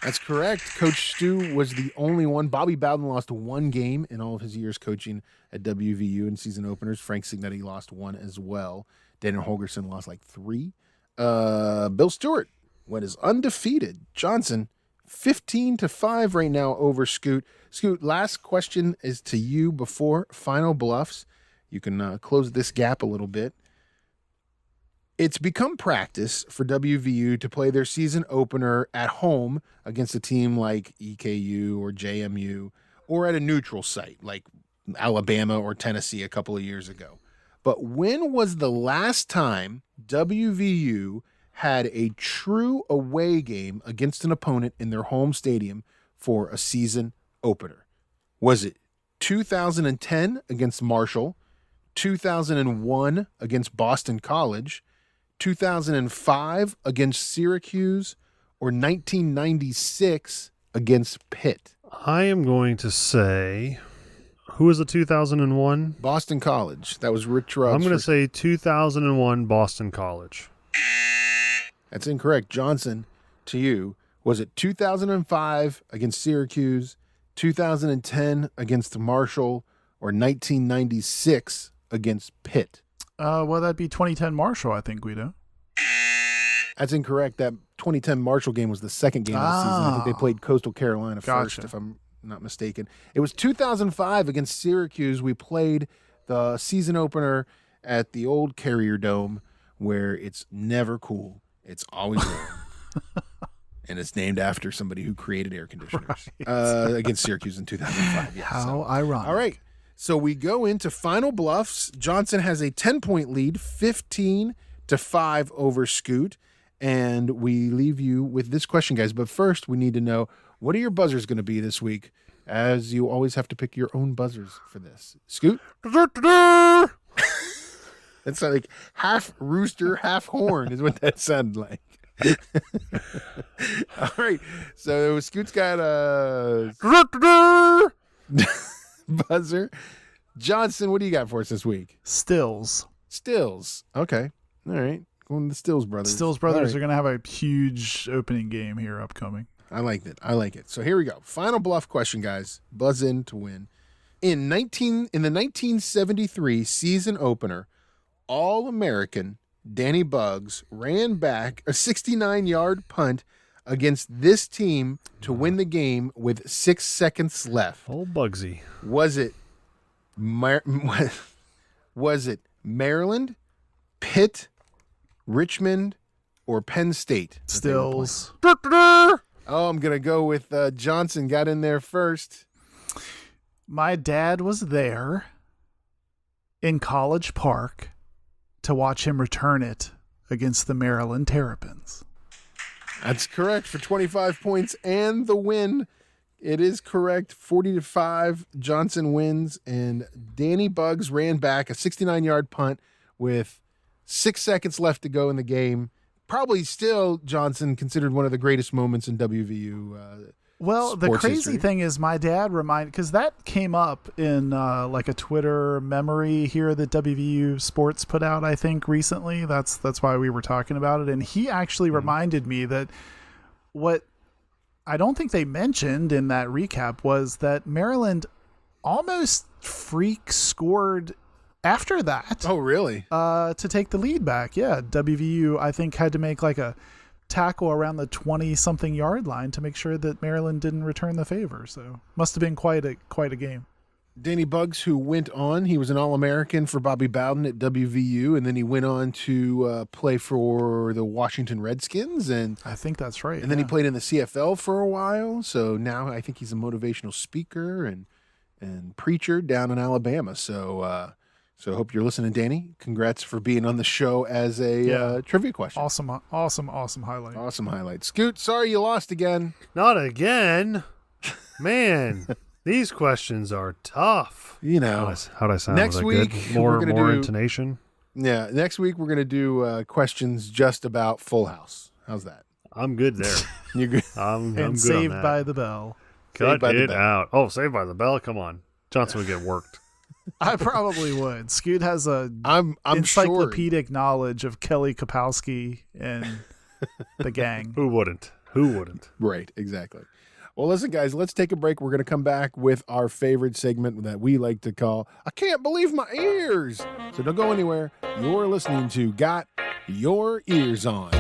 That's correct. Coach Stu was the only one. Bobby Bowden lost one game in all of his years coaching at WVU in season openers. Frank Signetti lost one as well. Dana Holgerson lost like 3. Bill Stewart went as undefeated. Johnson, 15-5 right now over Scoot. Scoot, last question is to you before final bluffs. You can close this gap a little bit. It's become practice for WVU to play their season opener at home against a team like EKU or JMU, or at a neutral site like Alabama or Tennessee a couple of years ago. But when was the last time WVU had a true away game against an opponent in their home stadium for a season opener? Was it 2010 against Marshall, 2001 against Boston College, 2005 against Syracuse, or 1996 against Pitt? I am going to say, who was the 2001? Boston College. That was Rich Ruggs. I'm going to say 2001 Boston College. That's incorrect. Johnson, to you, was it 2005 against Syracuse, 2010 against Marshall, or 1996 against Pitt? Well, that'd be 2010 Marshall, I think, Guido. That's incorrect. That 2010 Marshall game was the second game of the season. I think they played Coastal Carolina first, if I'm not mistaken. It was 2005 against Syracuse. We played the season opener at the old Carrier Dome, where it's never cool. It's always warm. And it's named after somebody who created air conditioners against Syracuse in 2005. Yeah, How ironic. All right. So we go into final bluffs. Johnson has a 10-point lead, 15-5 over Scoot. And we leave you with this question, guys. But first, we need to know, what are your buzzers going to be this week? As you always have to pick your own buzzers for this. Scoot? That's like half rooster, half horn is what that sounded like. All right. So Scoot's got a buzzer. Johnson, what do you got for us this week? Stills. Okay. All right. Going to the Stills brothers. Stills brothers are going to have a huge opening game here upcoming. I like it. So here we go. Final bluff question, guys. Buzz in to win. In the 1973 season opener, All-American Danny Buggs ran back a 69-yard punt against this team to win the game with 6 seconds left. Old Bugsy. Was it Maryland, Pitt, Richmond, or Penn State? Stills. Oh, I'm going to go with Johnson. Got in there first. My dad was there in College Park to watch him return it against the Maryland Terrapins. That's correct for 25 points and the win. It is correct. 40-5. Johnson wins, and Danny Buggs ran back a 69-yard punt with 6 seconds left to go in the game. Probably still, Johnson, considered one of the greatest moments in WVU Well, the sports crazy history. thing is my dad because that came up in like a Twitter memory here that WVU Sports put out, I think, recently. That's why we were talking about it. And he actually reminded me that what I don't think they mentioned in that recap was that Maryland almost freak scored after that. Oh, really? To take the lead back. Yeah, WVU, I think, had to make like a tackle around the 20-something yard line to make sure that Maryland didn't return the favor. So must have been quite a game. Danny Buggs, who went on, he was an All-American for Bobby Bowden at WVU, and then he went on to play for the Washington Redskins, and I think that's right. And then he played in the CFL for a while. So now I think he's a motivational speaker and preacher down in Alabama. So So I hope you're listening, Danny. Congrats for being on the show as a trivia question. Awesome highlight. Awesome highlight. Scoot, sorry you lost again. Not again. Man, these questions are tough. You know. How'd I sound? Next Was that week, good? More we're gonna do intonation? Yeah, next week we're going to do questions just about Full House. How's that? I'm good there. You good? I'm good Saved on that. by the Bell. Cut by the it Bell. out. Oh, Saved by the Bell. Come on. Johnson would get worked. I probably would. Scoot has a I'm sure. encyclopedic knowledge of Kelly Kapowski and the gang. Who wouldn't? Right, exactly. Well, listen, guys, let's take a break. We're going to come back with our favorite segment that we like to call I Can't Believe My Eers. So don't go anywhere. You're listening to Got Your Eers On.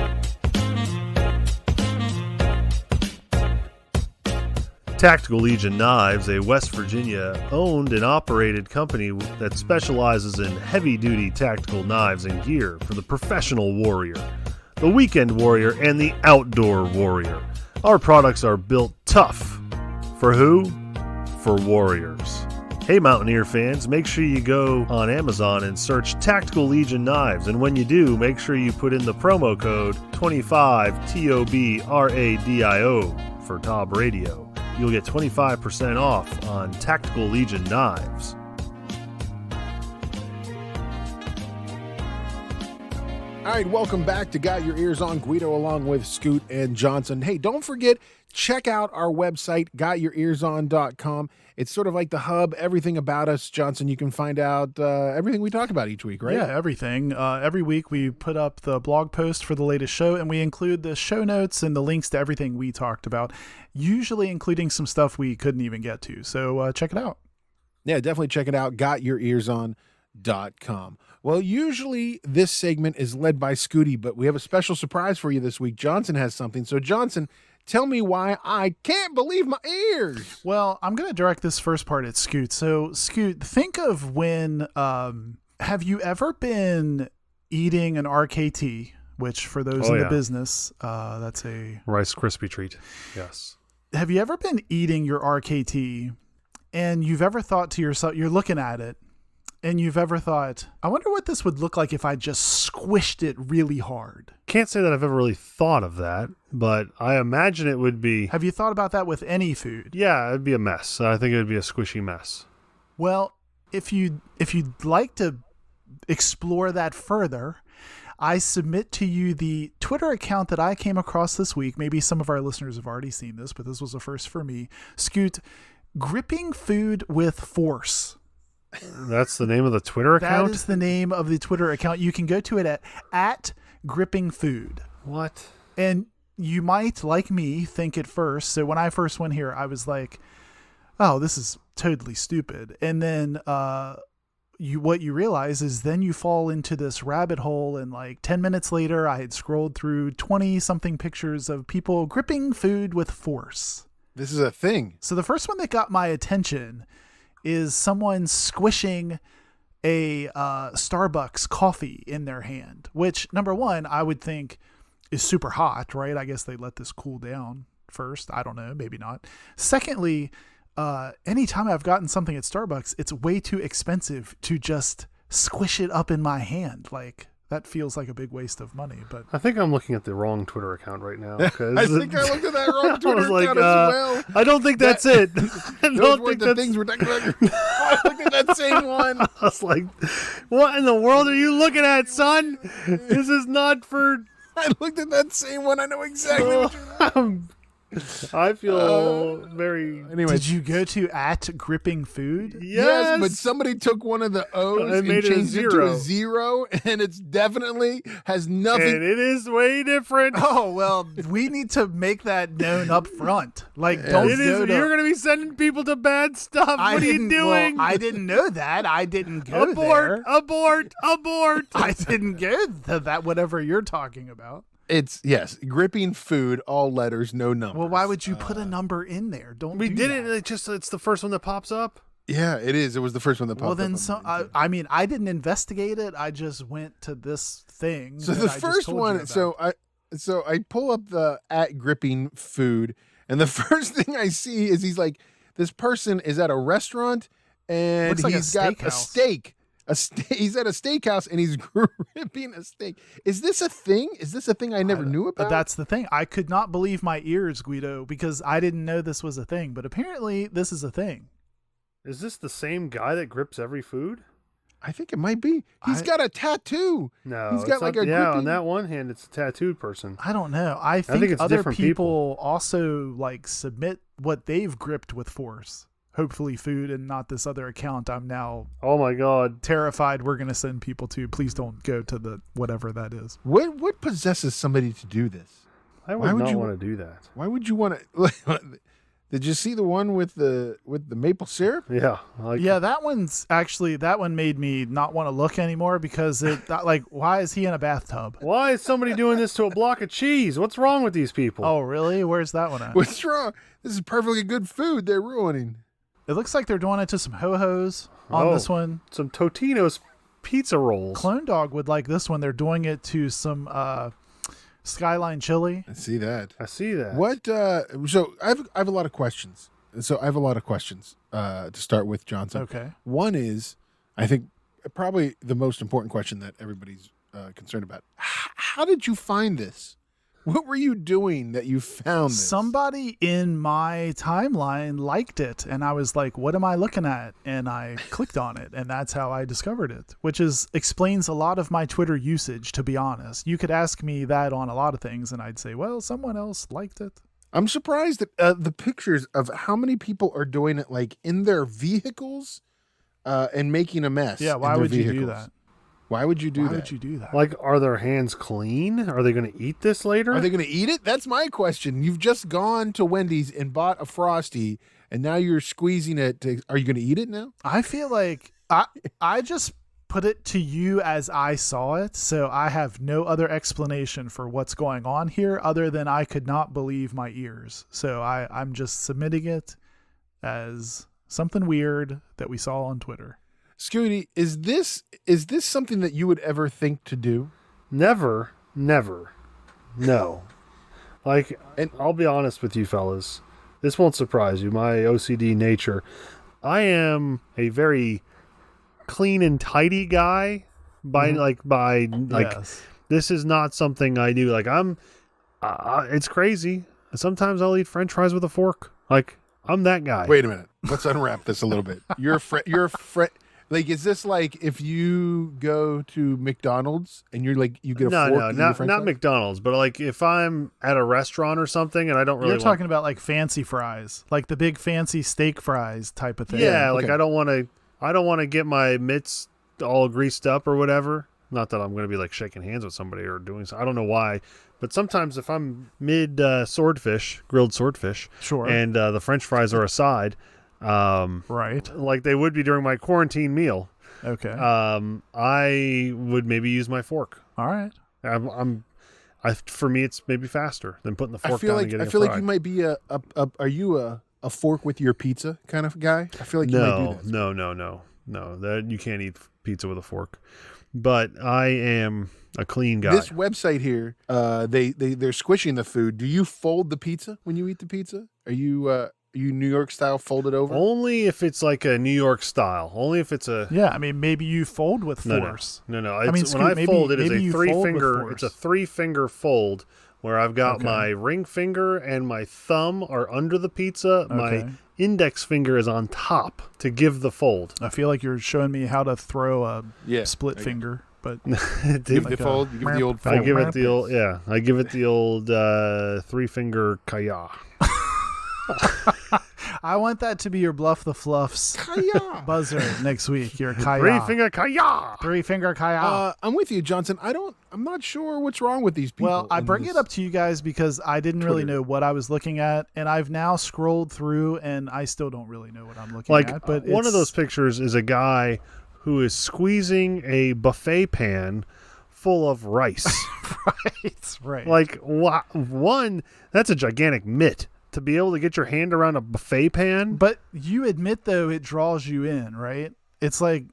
Tactical Legion Knives, a West Virginia owned and operated company that specializes in heavy-duty tactical knives and gear for the professional warrior, the weekend warrior, and the outdoor warrior. Our products are built tough. For who? For warriors. Hey Mountaineer fans, make sure you go on Amazon and search Tactical Legion Knives, and when you do, make sure you put in the promo code 25TOBRADIO for Tob Radio. You'll get 25% off on Tactical Legion Knives. All right, welcome back to Got Your Ears On. Guido along with Scoot and Johnson. Hey, don't forget, check out our website, gotyourearson.com. It's sort of like the hub, everything about us. Johnson, you can find out everything we talk about each week, right? Yeah, everything. Every week we put up the blog post for the latest show, and we include the show notes and the links to everything we talked about, usually including some stuff we couldn't even get to. So check it out. Yeah, definitely check it out, gotyourearson.com. Well, usually this segment is led by Scooty, but we have a special surprise for you this week. Johnson has something. So, Johnson, tell me why I can't believe my ears. Well, I'm going to direct this first part at Scoot. So, Scoot, think of when, have you ever been eating an RKT, which for those in the business, that's a Rice Krispie treat. Yes. Have you ever been eating your RKT and you've ever thought to yourself, you're looking at it, and you've ever thought, I wonder what this would look like if I just squished it really hard? Can't say that I've ever really thought of that, but I imagine it would be. Have you thought about that with any food? Yeah, it'd be a mess. I think it would be a squishy mess. Well, if you'd like to explore that further, I submit to you the Twitter account that I came across this week. Maybe some of our listeners have already seen this, but this was a first for me. Scoot, gripping food with force. That's the name of the Twitter account? That is the name of the Twitter account. You can go to it at gripping food. What? And you might, like me, think at first. So when I first went here, I was like, oh, this is totally stupid. And then what you realize is then you fall into this rabbit hole, and like 10 minutes later, I had scrolled through 20-something pictures of people gripping food with force. This is a thing. So the first one that got my attention is someone squishing a Starbucks coffee in their hand, which, number one, I would think is super hot, right? I guess they let this cool down first. I don't know, maybe not. Secondly, anytime I've gotten something at Starbucks, it's way too expensive to just squish it up in my hand. Like, that feels like a big waste of money. But I think I'm looking at the wrong Twitter account right now. I think I looked at that wrong Twitter account as well. I don't think that's it. I Those don't weren't think the that's... things we're talking about. I looked at that same one. I was like, what in the world are you looking at, son? This is not for... I looked at that same one. I know exactly what you're I feel very... Anyway, did you go to at gripping food? yes, but somebody took one of the O's and made it a changed it to zero. a zero, and it's definitely has nothing. And it is way different. Oh, well, we need to make that known up front. Like, don't It is. go to... You're going to be sending people to bad stuff. What are you doing? Well, I didn't know that. I didn't go abort, there. abort. I didn't go to that, whatever you're talking about. It's, yes, gripping food, all letters, no numbers. Well, why would you put a number in there? Don't We do did that. it. It's the first one that pops up. Yeah, it is. It was the first one that popped Well, then, up. I mean, I didn't investigate it. I just went to this thing. So that the I just first told you one, about. so I pull up the at gripping food, and the first thing I see is he's like, this person is at a restaurant, and Looks like a he's got a steakhouse. steak. He's at a steakhouse and he's gripping a steak. Is this a thing? Is this a thing I never knew about? That's the thing. I could not believe my ears, Guido, because I didn't know this was a thing. But apparently, this is a thing. Is this the same guy that grips every food? I think it might be. He's got a tattoo. No, he's got like not, a yeah. gripping... On that one hand, it's a tattooed person. I don't know. I think it's other different people also like submit what they've gripped with force. Hopefully food and not this other account I'm now Oh my God. terrified we're going to send people to. Please don't go to the whatever that is. What possesses somebody to do this? I Why would would not you- want to do that. Why would you want to? Did you see the one with the maple syrup? Yeah. Yeah, that one made me not want to look anymore because why is he in a bathtub? Why is somebody doing this to a block of cheese? What's wrong with these people? Oh, really? Where's that one at? What's wrong? This is perfectly good food they're ruining. It looks like they're doing it to some ho-hos on this one. Some Totino's pizza rolls. Clone Dog would like this one. They're doing it to some Skyline chili. I see that. I see that. What? So I have a lot of questions. So I have a lot of questions to start with, Johnson. Okay. One is, I think, probably the most important question that everybody's concerned about. How did you find this? What were you doing that you found this? Somebody in my timeline liked it, and I was like, what am I looking at? And I clicked on it, and that's how I discovered it, which explains a lot of my Twitter usage, to be honest. You could ask me that on a lot of things, and I'd say, well, someone else liked it. I'm surprised at the pictures of how many people are doing it like in their vehicles and making a mess. Yeah, why would you do that? Why would you do Why that? would you do that? Like, are their hands clean? Are they going to eat this later? Are they going to eat it? That's my question. You've just gone to Wendy's and bought a Frosty, and now you're squeezing it. Are you going to eat it now? I feel like I just put it to you as I saw it, so I have no other explanation for what's going on here other than I could not believe my ears. So I'm just submitting it as something weird that we saw on Twitter. Scooty, is this something that you would ever think to do? Never. No. Like, and I'll be honest with you fellas. This won't surprise you, my OCD nature. I am a very clean and tidy guy Yes. This is not something I do. Like, it's crazy. Sometimes I'll eat French fries with a fork. Like, I'm that guy. Wait a minute. Let's unwrap this a little bit. You're a friend. Like, is this like if you go to McDonald's and you get a fork? No, and eat a French not fry? McDonald's, but like if I'm at a restaurant or something and I don't really You're talking about like fancy fries, like the big fancy steak fries type of thing. Yeah, like okay. I don't want to get my mitts all greased up or whatever. Not that I'm going to be like shaking hands with somebody or doing so. I don't know why, but sometimes if I'm mid grilled swordfish, Sure. and the French fries are a side, Right. like they would be during my quarantine meal, Okay. I would maybe use my fork. All right. For me, it's maybe faster than putting the fork I feel down like and getting I feel a like fry. you might be are you a fork with your pizza kind of guy? I feel like you might do this. No. That you can't eat pizza with a fork. But I am a clean guy. This website here, they're squishing the food. Do you fold the pizza when you eat the pizza? Are you New York style folded over? Only if it's like a New York style. Only if it's a Yeah, I mean, maybe you fold with force. No. I mean, When Scoot, I maybe- fold, it is maybe a you fold with 3-finger. force. It's a 3-finger fold where I've got Okay. my ring finger and my thumb are under the pizza. My Okay. index finger is on top to give the fold. I feel like you're showing me how to throw a Yeah, split I- finger, but Give like the fold. You give it the old I fold. give it the old I give it the old 3-finger kaya. I want that to be your Bluff the Fluffs Kaya. buzzer next week. Your kaya. 3-finger kaya. 3-finger kaya. I'm with you, Johnson. I'm not sure what's wrong with these people. Well, I in bring this- it up to you guys because I didn't really Twitter. know what I was looking at, and I've now scrolled through, and I still don't really know what I'm looking Like at. But one of it's- those pictures is a guy who is squeezing a buffet pan full of rice. right. Like one, that's a gigantic mitt to be able to get your hand around a buffet pan. But you admit though it draws you in, right? It's like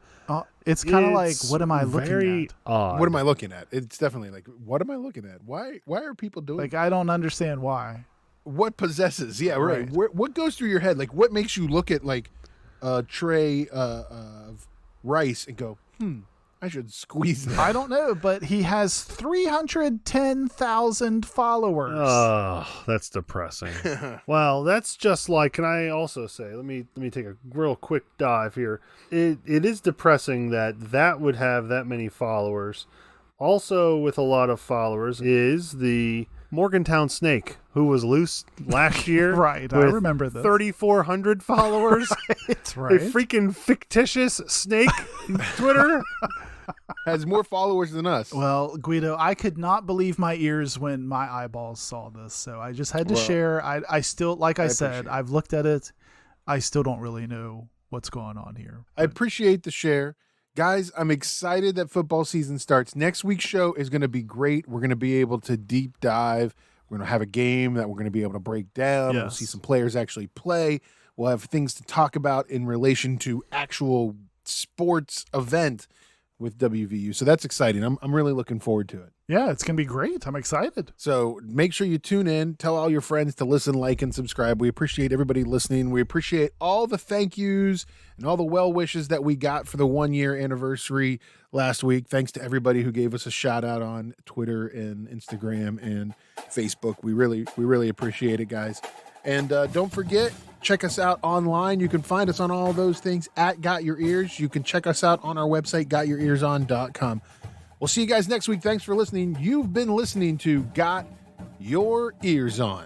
it's kind of like, It's what am I looking very at? odd. What am I looking at? It's definitely like, what am I looking at? Why are people doing? Like I don't understand why. What possesses? Yeah, right. Right. What goes through your head? Like, what makes you look at like a tray of rice and go, I should squeeze that. I don't know, but he has 310,000 followers. Oh, that's depressing. Well, that's just like, can I also say, let me take a real quick dive here. It is depressing that would have that many followers. Also with a lot of followers is the Morgantown Snake, who was loose last year. Right, I with remember this. 3,400 followers. It's A right. freaking fictitious snake Twitter. Has more followers than us. Well, Guido, I could not believe my ears when my eyeballs saw this, so I just had to Well, share. I still, like I said, appreciate it. I've looked at it. I still don't really know what's going on here. I appreciate the share. Guys, I'm excited that football season starts. Next week's show is going to be great. We're going to be able to deep dive. We're going to have a game that we're going to be able to break down. We'll Yes. see some players actually play. We'll have things to talk about in relation to actual sports event with WVU. So that's exciting. I'm really looking forward to it. Yeah, it's going to be great. I'm excited. So make sure you tune in. Tell all your friends to listen, like, and subscribe. We appreciate everybody listening. We appreciate all the thank yous and all the well wishes that we got for the 1 year anniversary last week. Thanks to everybody who gave us a shout out on Twitter and Instagram and Facebook. We really appreciate it, guys. And don't forget, check us out online. You can find us on all those things at Got Your Ears. You can check us out on our website, gotyourearson.com. We'll see you guys next week. Thanks for listening. You've been listening to Got Your Ears On.